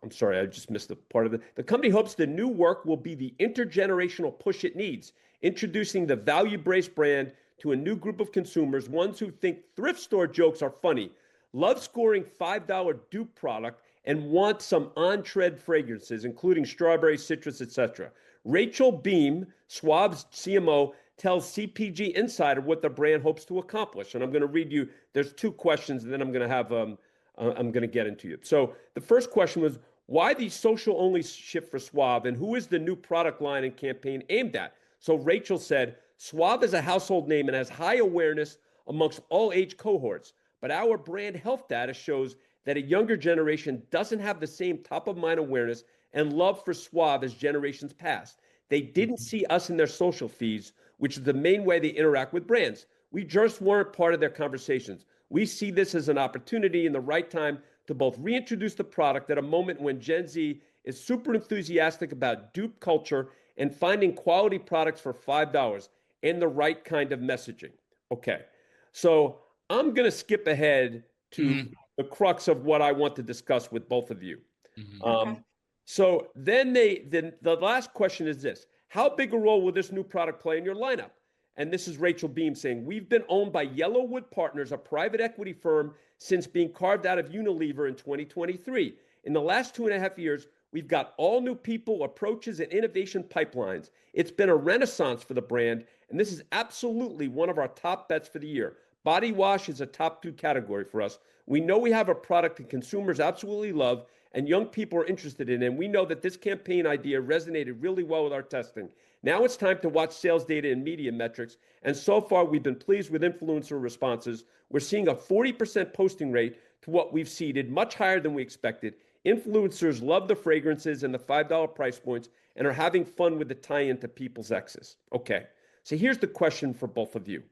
I'm sorry, I just missed the part of it. The company hopes the new work will be the intergenerational push it needs, introducing the value based brand to a new group of consumers, ones who think thrift store jokes are funny, love scoring $5 dupe product, and want some on trend fragrances, including strawberry, citrus, etc. Rachel Beam, Schwab's CMO, tells CPG Insider what the brand hopes to accomplish. And I'm going to read you, there's two questions, and then I'm going to get into it. So the first question was, why the social only shift for Suave, and who is the new product line and campaign aimed at? So Rachel said, Suave is a household name and has high awareness amongst all age cohorts, but our brand health data shows that a younger generation doesn't have the same top of mind awareness and love for Suave as generations past. They didn't see us in their social feeds, which is the main way they interact with brands. We just weren't part of their conversations. We see this as an opportunity in the right time to both reintroduce the product at a moment when Gen Z is super enthusiastic about dupe culture and finding quality products for $5 and the right kind of messaging. Okay, so I'm going to skip ahead to Mhm. the crux of what I want to discuss with both of you. Mhm. Okay. So then the last question is this: how big a role will this new product play in your lineup? And this is Rachel Beam saying, we've been owned by Yellowwood Partners, a private equity firm, since being carved out of Unilever in 2023. In the last 2.5 years, we've got all new people, approaches, and innovation pipelines. It's been a renaissance for the brand, and this is absolutely one of our top bets for the year. Body wash is a top 2 category for us. We know we have a product that consumers absolutely love and young people are interested in, and we know that this campaign idea resonated really well with our testing. Now it's time to watch sales data and media metrics, and so far we've been pleased with influencer responses. We're seeing a 40% posting rate to what we've seeded, much higher than we expected. Influencers love the fragrances and the $5 price points and are having fun with the tie-in to people's exes. Okay, so here's the question for both of you.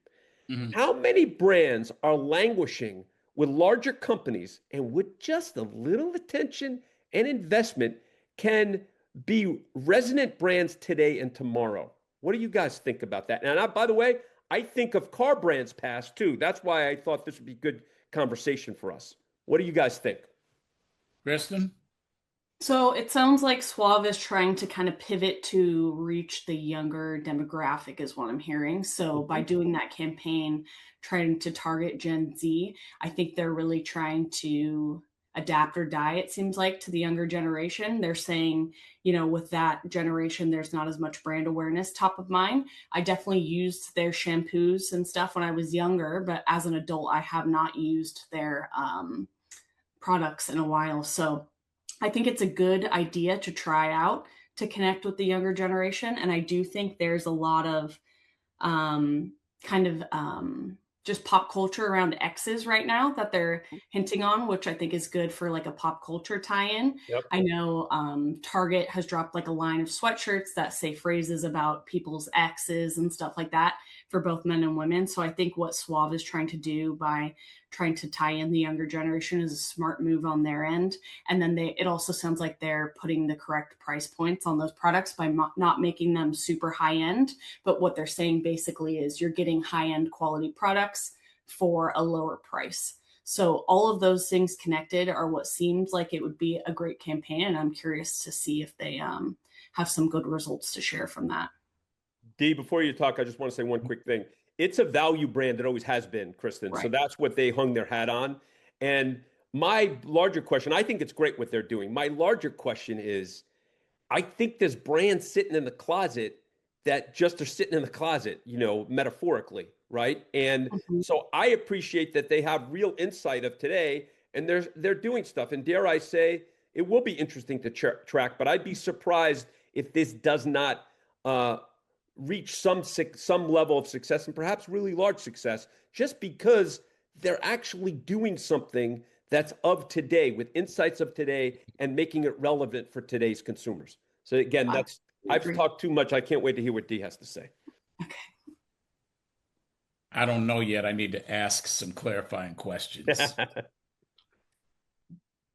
Mhm. How many brands are languishing with larger companies and with just a little attention and investment can be resonant brands today and tomorrow? What do you guys think about that? And by the way, I think of car brands past too. That's why I thought this would be good conversation for us. What do you guys think? Kristen? So it sounds like Suave is trying to kind of pivot to reach the younger demographic, is what I'm hearing. So by Mhm. doing that campaign, trying to target Gen Z, I think they're really trying to adapt or die, it seems like, to the younger generation. They're saying, with that generation, there's not as much brand awareness top of mind. I definitely used their shampoos and stuff when I was younger, but as an adult, I have not used their products in a while. So I think it's a good idea to try out to connect with the younger generation. And I do think there's a lot of um, kind of just pop culture around X's right now that they're hinting on, which I think is good for like a pop culture tie-in. Yep. I know Target has dropped like a line of sweatshirts that say phrases about people's exes and stuff like that for both men and women. So I think what Suave is trying to do by trying to tie in the younger generation is a smart move on their end. And then it also sounds like they're putting the correct price points on those products by not making them super high end. But what they're saying basically is you're getting high end quality products for a lower price. So all of those things connected are what seems like it would be a great campaign. And I'm curious to see if they have some good results to share from that. D, before you talk, I just want to say one quick thing. It's a value brand that always has been, Kristen. So Right. that's what they hung their hat on. And my larger question, I think it's great what they're doing. My larger question is, I think there's brands sitting in the closet that just are sitting in the closet, metaphorically, right? And Mhm. so I appreciate that they have real insight of today and they're doing stuff. And dare I say, it will be interesting to track, but I'd be surprised if this does not uh, reach some level of success and perhaps really large success, just because they're actually doing something that's of today with insights of today and making it relevant for today's consumers. So again, I I've agree. talked too much. I can't wait to hear what D has to say. Okay. I don't know yet. I need to ask some clarifying questions.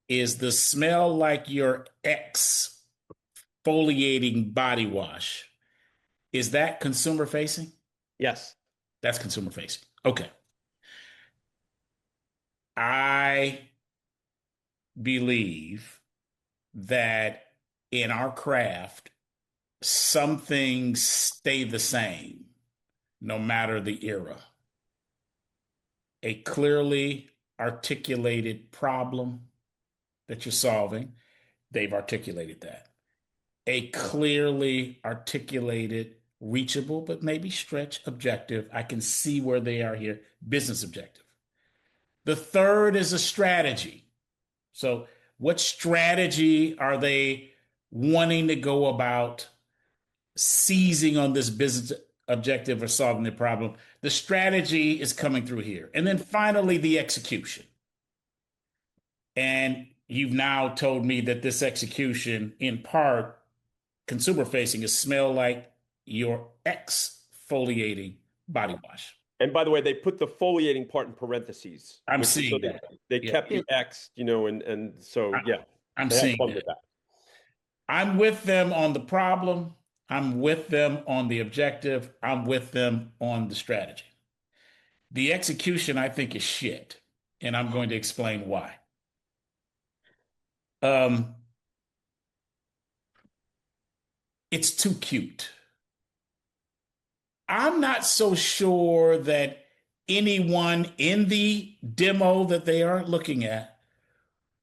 Is the smell like your exfoliating body wash, is that consumer facing? Yes. That's consumer facing. Okay. I believe that in our craft, some things stay the same no matter the era. A clearly articulated problem that you're solving, they've articulated that. A clearly articulated, reachable, but maybe stretch objective. I can see where they are here, business objective. The third is a strategy. So, what strategy are they wanting to go about seizing on this business objective or solving the problem? The strategy is coming through here. And then finally, the execution. And you've now told me that this execution, in part, consumer facing, is smell like your exfoliating body wash. And by the way, they put the foliating part in parentheses, I'm which is so seeing that. they Yeah, kept the X, and so I, yeah, I'm they had seeing fun that. with that. I'm with them on the problem. I'm with them on the objective. I'm with them on the strategy. The execution, I think, is shit. And I'm going to explain why. Um, it's too cute. I'm not so sure that anyone in the demo that they are looking at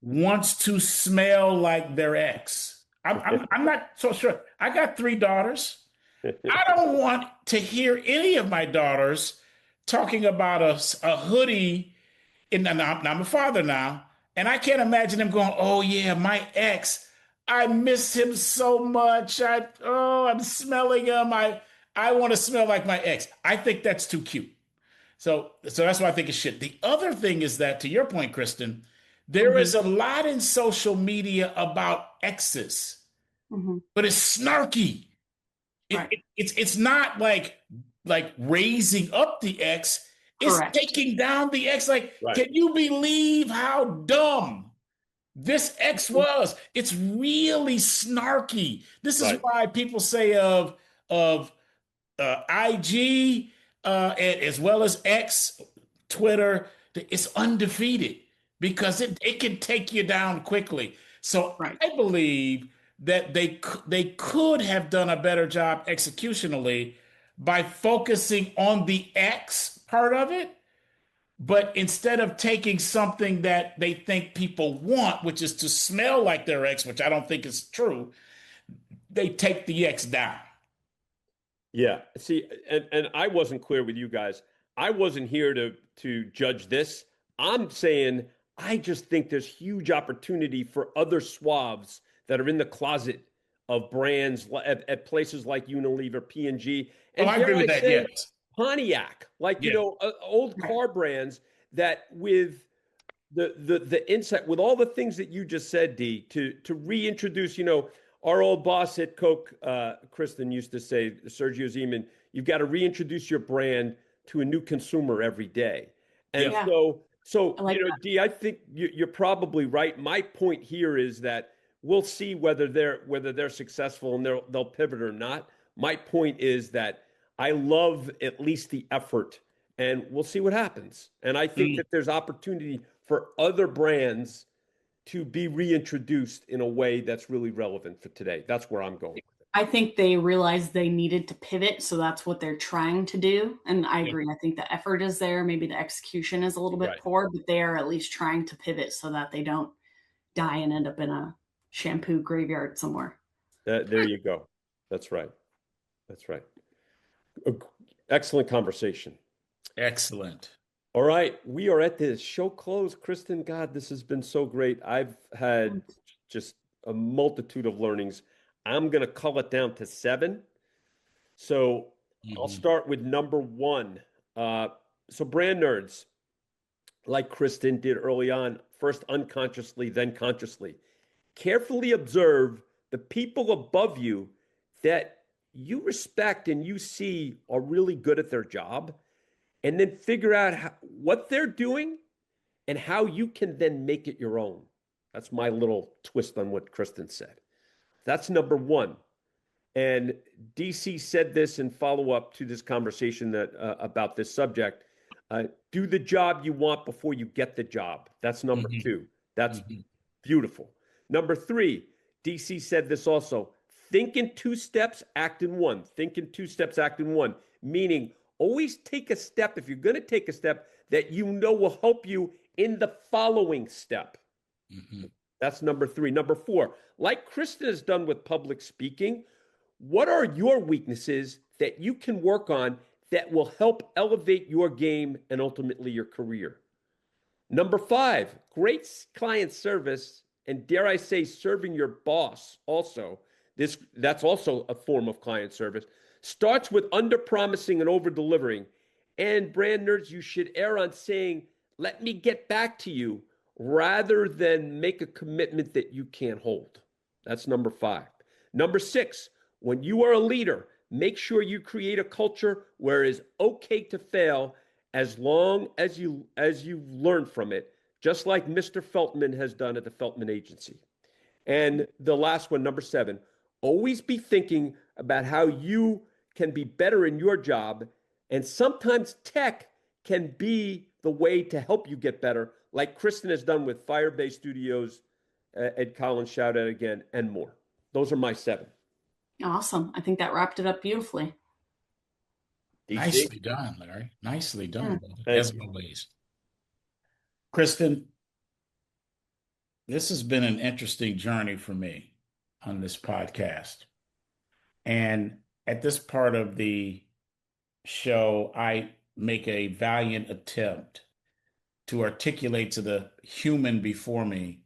wants to smell like their ex. I'm not so sure. I got three daughters. I don't want to hear any of my daughters talking about a hoodie. And I'm a father now, and I can't imagine them going, "Oh yeah, my ex. I miss him so much. I'm smelling him. I want to smell like my ex." I think that's too cute. So that's why I think it's shit. The other thing is that, to your point, Kristen, there Hmm. is a lot in social media about exes, Hmm. but it's snarky. Right. It's not like raising up the X. It's Correct. taking down the X. Like, Right, can you believe how dumb this X Mhm. was? It's really snarky. This is right. why people say of IG and as well as X, Twitter, it's undefeated because it can take you down quickly. So Right. I believe that they could have done a better job executionally by focusing on the X part of it, but instead of taking something that they think people want, which is to smell like their X, which I don't think is true, they take the X down. Yeah. See, and I wasn't clear with you guys. I wasn't here to judge this. I'm saying I just think there's huge opportunity for other swabs that are in the closet of brands at places like Unilever, P&G, Oh, and I dare agree I with that. say Yes. Pontiac, like Yeah. old Right. car brands that with the insight with all the things that you just said, D, to reintroduce, our old boss at Coke, Kristen used to say, Sergio Zeman, you've got to reintroduce your brand to a new consumer every day. And Yep. Yeah, so I like that. D, I think you're probably right. My point here is that we'll see whether they're successful and they'll pivot or not. My point is that I love at least the effort, and we'll see what happens. And I think Mm. that there's opportunity for other brands to be reintroduced in a way that's really relevant for today. That's where I'm going. I think they realized they needed to pivot, so that's what they're trying to do. And I Yep. agree. I think the effort is there. Maybe the execution is a little bit Right. poor, but they are at least trying to pivot so that they don't die and end up in a shampoo graveyard somewhere. There you go. That's right. That's right. Excellent conversation. Excellent. All right, we are at the show close. Kristen, God, this has been so great. I've had just a multitude of learnings. I'm going to cull it down to 7. So I'll Hmm. start with number 1. So brand nerds, like Kristen did early on, first unconsciously, then consciously. Carefully observe the people above you that you respect and you see are really good at their job, and then figure out what they're doing and how you can then make it your own. That's my little twist on what Kristen said. That's number 1. And DC said this in follow up to this conversation that about this subject. Do the job you want before you get the job. That's number Hmm. 2. That's Hmm. beautiful. Number 3, DC said this also. Think in 2 steps, act in 1. Think in 2 steps, act in 1. Meaning, always take a step, if you're going to take a step, that you know will help you in the following step. Hmm. That's number 3. Number 4, like Kristen has done with public speaking, what are your weaknesses that you can work on that will help elevate your game and ultimately your career? Number 5, great client service, and dare I say, serving your boss also. That's also a form of client service. Starts with under promising and over delivering. And brand nerds, you should err on saying, let me get back to you, rather than make a commitment that you can't hold. That's number 5. Number 6, when you are a leader, make sure you create a culture where it is okay to fail as long as you learn from it, just like Mr. Feltman has done at the Feltman Agency. And the last one, number 7, always be thinking about how you can be better in your job. And sometimes tech can be the way to help you get better, like Kristen has done with Firebase Studios, Ed Collins, shout out again, and more. Those are my 7. Awesome. I think that wrapped it up beautifully. DC, Nicely done, Larry. Nicely Yeah. done, brother. thank As you. always. Kristen, this has been an interesting journey for me on this podcast. And at this part of the show, I make a valiant attempt to articulate to the human before me,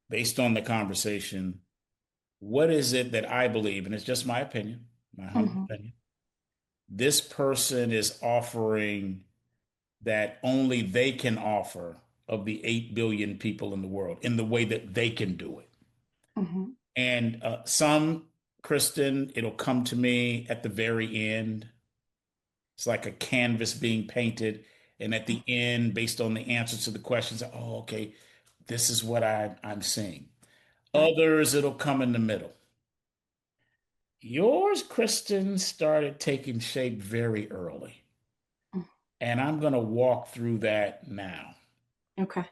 based on the conversation, what is it that I believe, and it's just my opinion, my humble Mhm. opinion, this person is offering that only they can offer of the 8 billion people in the world in the way that they can do it. Mhm. And some, Kristen, it'll come to me at the very end. It's like a canvas being painted. And at the end, based on the answers to the questions, oh, okay, this is what I'm seeing. Right. Others, it'll come in the middle. Yours, Kristen, started taking shape very early. Mm. And I'm going to walk through that now. Okay.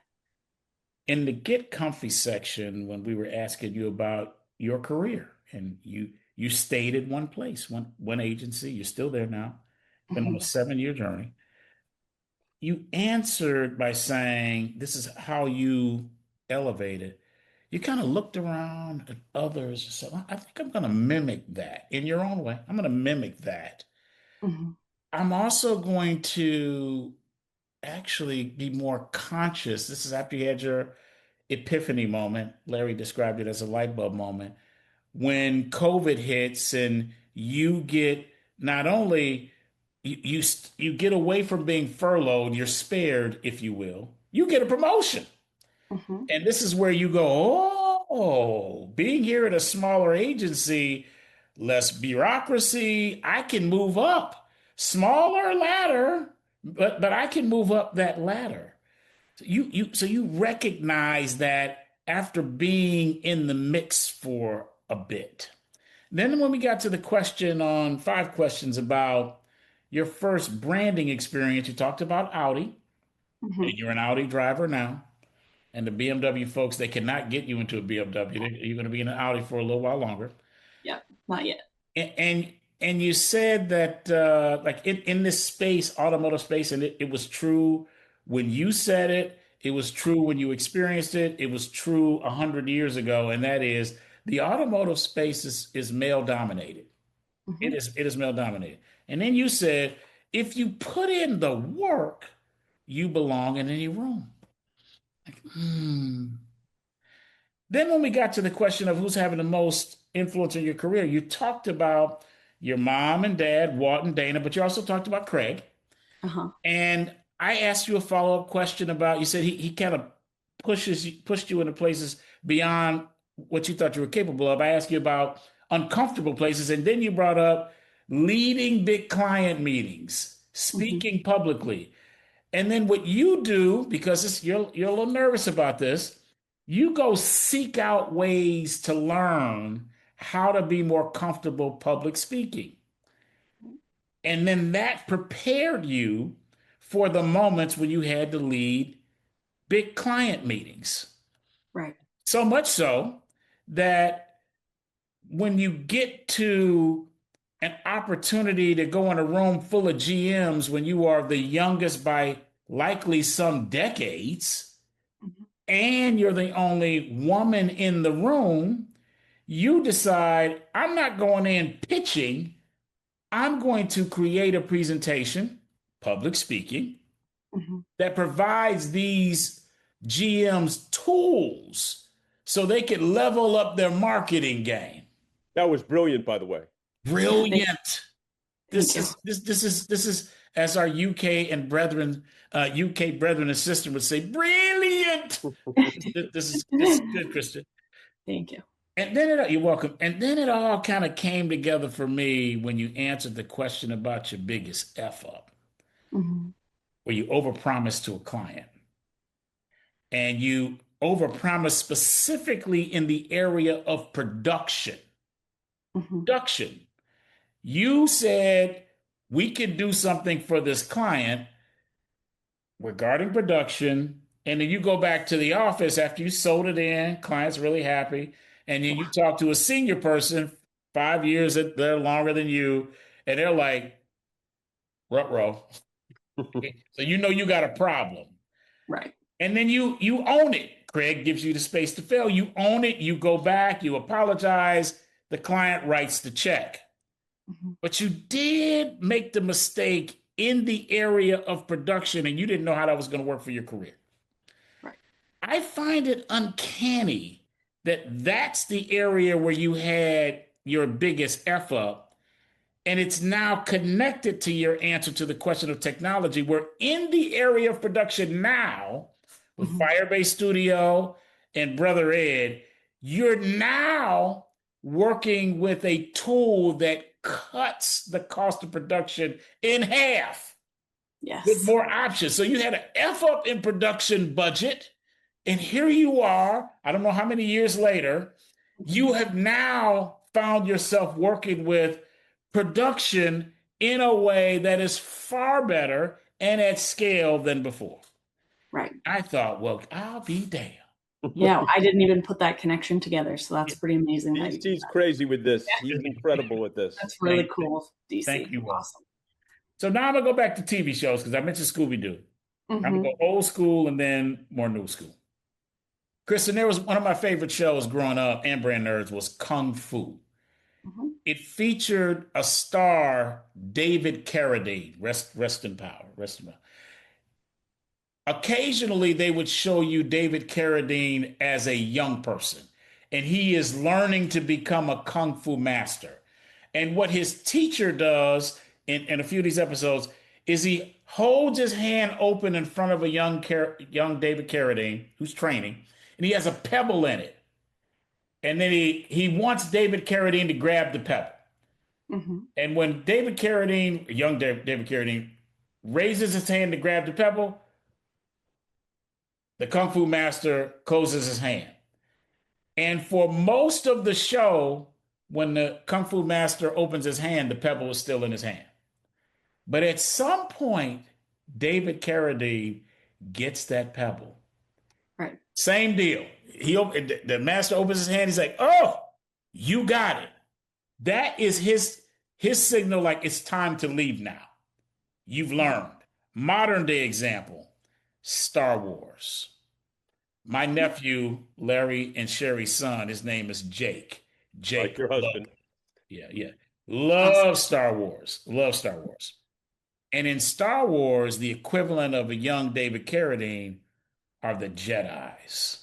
In the get comfy section, when we were asking you about your career, and you stayed at one place, one agency, you're still there now, been on a Mhm. 7-year journey. You answered by saying this is how you elevated. You kind of looked around at others and said, I think I'm going to mimic that in your own way. I'm going to mimic that. Mhm. I'm also going to actually be more conscious. This is after you had your epiphany moment. Larry described it as a light bulb moment. When COVID hits and you get not only you get away from being furloughed, you're spared, if you will. You get a promotion. Mhm. And this is where you go, oh, being here at a smaller agency, less bureaucracy, I can move up. Smaller ladder, but I can move up that ladder. So you recognize that after being in the mix for a bit. Then when we got to the question on 5 questions about your first branding experience, you talked about Audi, and Mhm. you're an Audi driver now. And the BMW folks, they cannot get you into a BMW. You're going to be in an Audi for a little while longer. Yep. Not yet. And you said that like in this space, automotive space, and it was true when you said it. It was true when you experienced it. It was true 100 years ago, and that is the automotive space is male dominated. Mhm. It is male dominated. And then you said if you put in the work, you belong in any room. Like, Then when we got to the question of who's having the most influence in your career, you talked about your mom and dad, Walt and Dana, but you also talked about Craig. Uh-huh. And I asked you a follow-up question about, you said he kind of pushed you into places beyond what you thought you were capable of. I asked you about uncomfortable places, and then you brought up leading big client meetings, Mhm. speaking publicly. And then what you do, because you're a little nervous about this, you go seek out ways to learn how to be more comfortable public speaking. And then that prepared you for the moments when you had to lead big client meetings. Right. So much so that when you get to an opportunity to go in a room full of GMs when you are the youngest by likely some decades, Mhm. and you're the only woman in the room, you decide, I'm not going in pitching. I'm going to create a presentation, public speaking, Mhm. that provides these GMs tools so they can level up their marketing game. That was brilliant, by the way. Yeah. Brilliant. Thank you. This is as our UK brethren and sister would say, brilliant. This is good, Kristen. Thank you. And then you're welcome. And then it all kind of came together for me when you answered the question about your biggest F up, Mhm. where you overpromised to a client and you overpromised specifically in the area of production. Mhm. Production. You said we could do something for this client regarding production. And then you go back to the office after you sold it in, client's really happy. And then you talk to a senior person, 5 years that they're longer than you, and they're like, Ruh-Roh. So you know you got a problem. Right. And then you own it. Craig gives you the space to fail. You own it, you go back, you apologize, the client writes the check. Mhm. But you did make the mistake in the area of production and you didn't know how that was going to work for your career. Right. I find it uncanny that that's the area where you had your biggest F up. And it's now connected to your answer to the question of technology. We're in the area of production now with Mhm. Firebase Studio and Brother Ed. You're now working with a tool that cuts the cost of production in half with Yes. more options. So you had an F up in production budget, and here you are, I don't know how many years later, you Mhm. have now found yourself working with production in a way that is far better and at scale than before. Right. I thought, well, I'll be damned. Yeah, I didn't even put that connection together, so that's pretty amazing that you did He's that. crazy with this. He's incredible with this. That's really cool, Thank DC. you all. Awesome. So now I'm gonna go back to TV shows because I mentioned Scooby-Doo. I'm gonna Hmm. go old school and then more new school. Kristen, there was one of my favorite shows growing up and Brand Nerds was Kung Fu. Hmm. It featured a star, David Carradine. Rest in power. Rest in power. Occasionally, they would show you David Carradine as a young person, and he is learning to become a kung fu master. And what his teacher does in a few of these episodes is he holds his hand open in front of a young David Carradine who's training, and he has a pebble in it. And then he wants David Carradine to grab the pebble. Hmm. And when young David Carradine, raises his hand to grab the pebble, the Kung Fu master closes his hand. And for most of the show, when the Kung Fu master opens his hand, the pebble is still in his hand. But at some point, David Carradine gets that pebble. Right. Same deal. The master opens his hand. He's like, "Oh, you got it." That is his signal. Like it's time to leave now. You've learned. Modern day example: Star Wars. My nephew, Larry and Sherry's son, his name is Jake. Like your husband. Yeah. Awesome. Love Star Wars. Love Star Wars. And in Star Wars, the equivalent of a young David Carradine are the Jedis.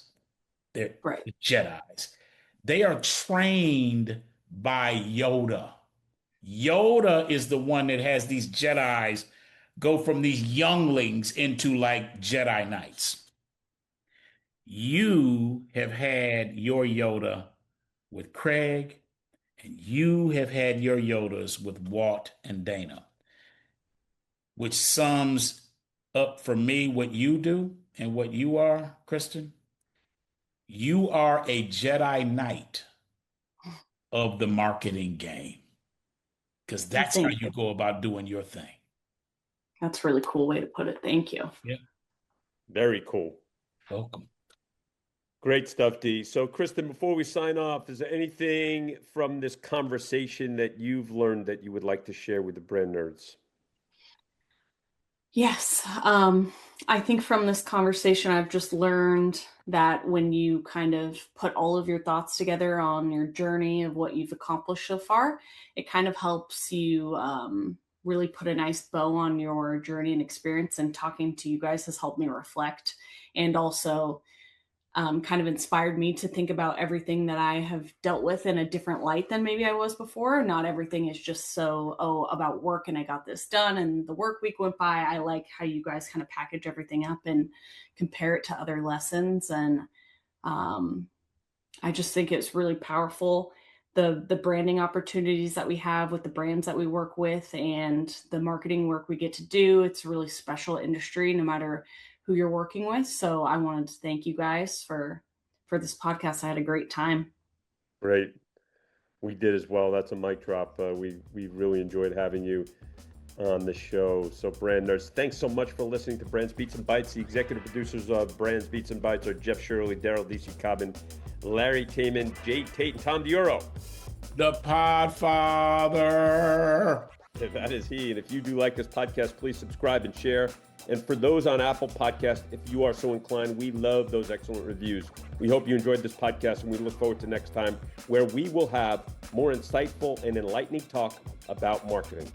They're Right. the Jedis. They are trained by Yoda. Yoda is the one that has these Jedis go from these younglings into like Jedi Knights. You have had your Yoda with Craig, and you have had your Yodas with Walt and Dana, which sums up for me what you do and what you are, Kristen. You are a Jedi Knight of the marketing game because that's how Thank you you. go about doing your thing. That's a really cool way to put it. Thank you. Yeah. Very cool. Welcome. Great stuff, D. So, Kristen, before we sign off, is there anything from this conversation that you've learned that you would like to share with the brand nerds? Yes. I think from this conversation, I've just learned that when you kind of put all of your thoughts together on your journey of what you've accomplished so far, it kind of helps you really put a nice bow on your journey and experience. And talking to you guys has helped me reflect and also kind of inspired me to think about everything that I have dealt with in a different light than maybe I was before. Not everything is just so, about work and I got this done and the work week went by. I like how you guys kind of package everything up and compare it to other lessons. And I just think it's really powerful. The branding opportunities that we have with the brands that we work with and the marketing work we get to do. It's a really special industry, no matter who you're working with. So I wanted to thank you guys for this podcast. I had a great time. Great. We did as well. That's a mic drop. We really enjoyed having you on the show. So, brand nerds, thanks so much for listening to Brands Beats and Bites. The executive producers of Brands Beats and Bites are Jeff Shirley, Daryl DC Cobbin, Larry Taman, Jay Tate, and Tom DiOro. The Podfather. That is he. And if you do like this podcast, please subscribe and share. And for those on Apple Podcast, if you are so inclined, we love those excellent reviews. We hope you enjoyed this podcast, and we look forward to next time, where we will have more insightful and enlightening talk about marketing.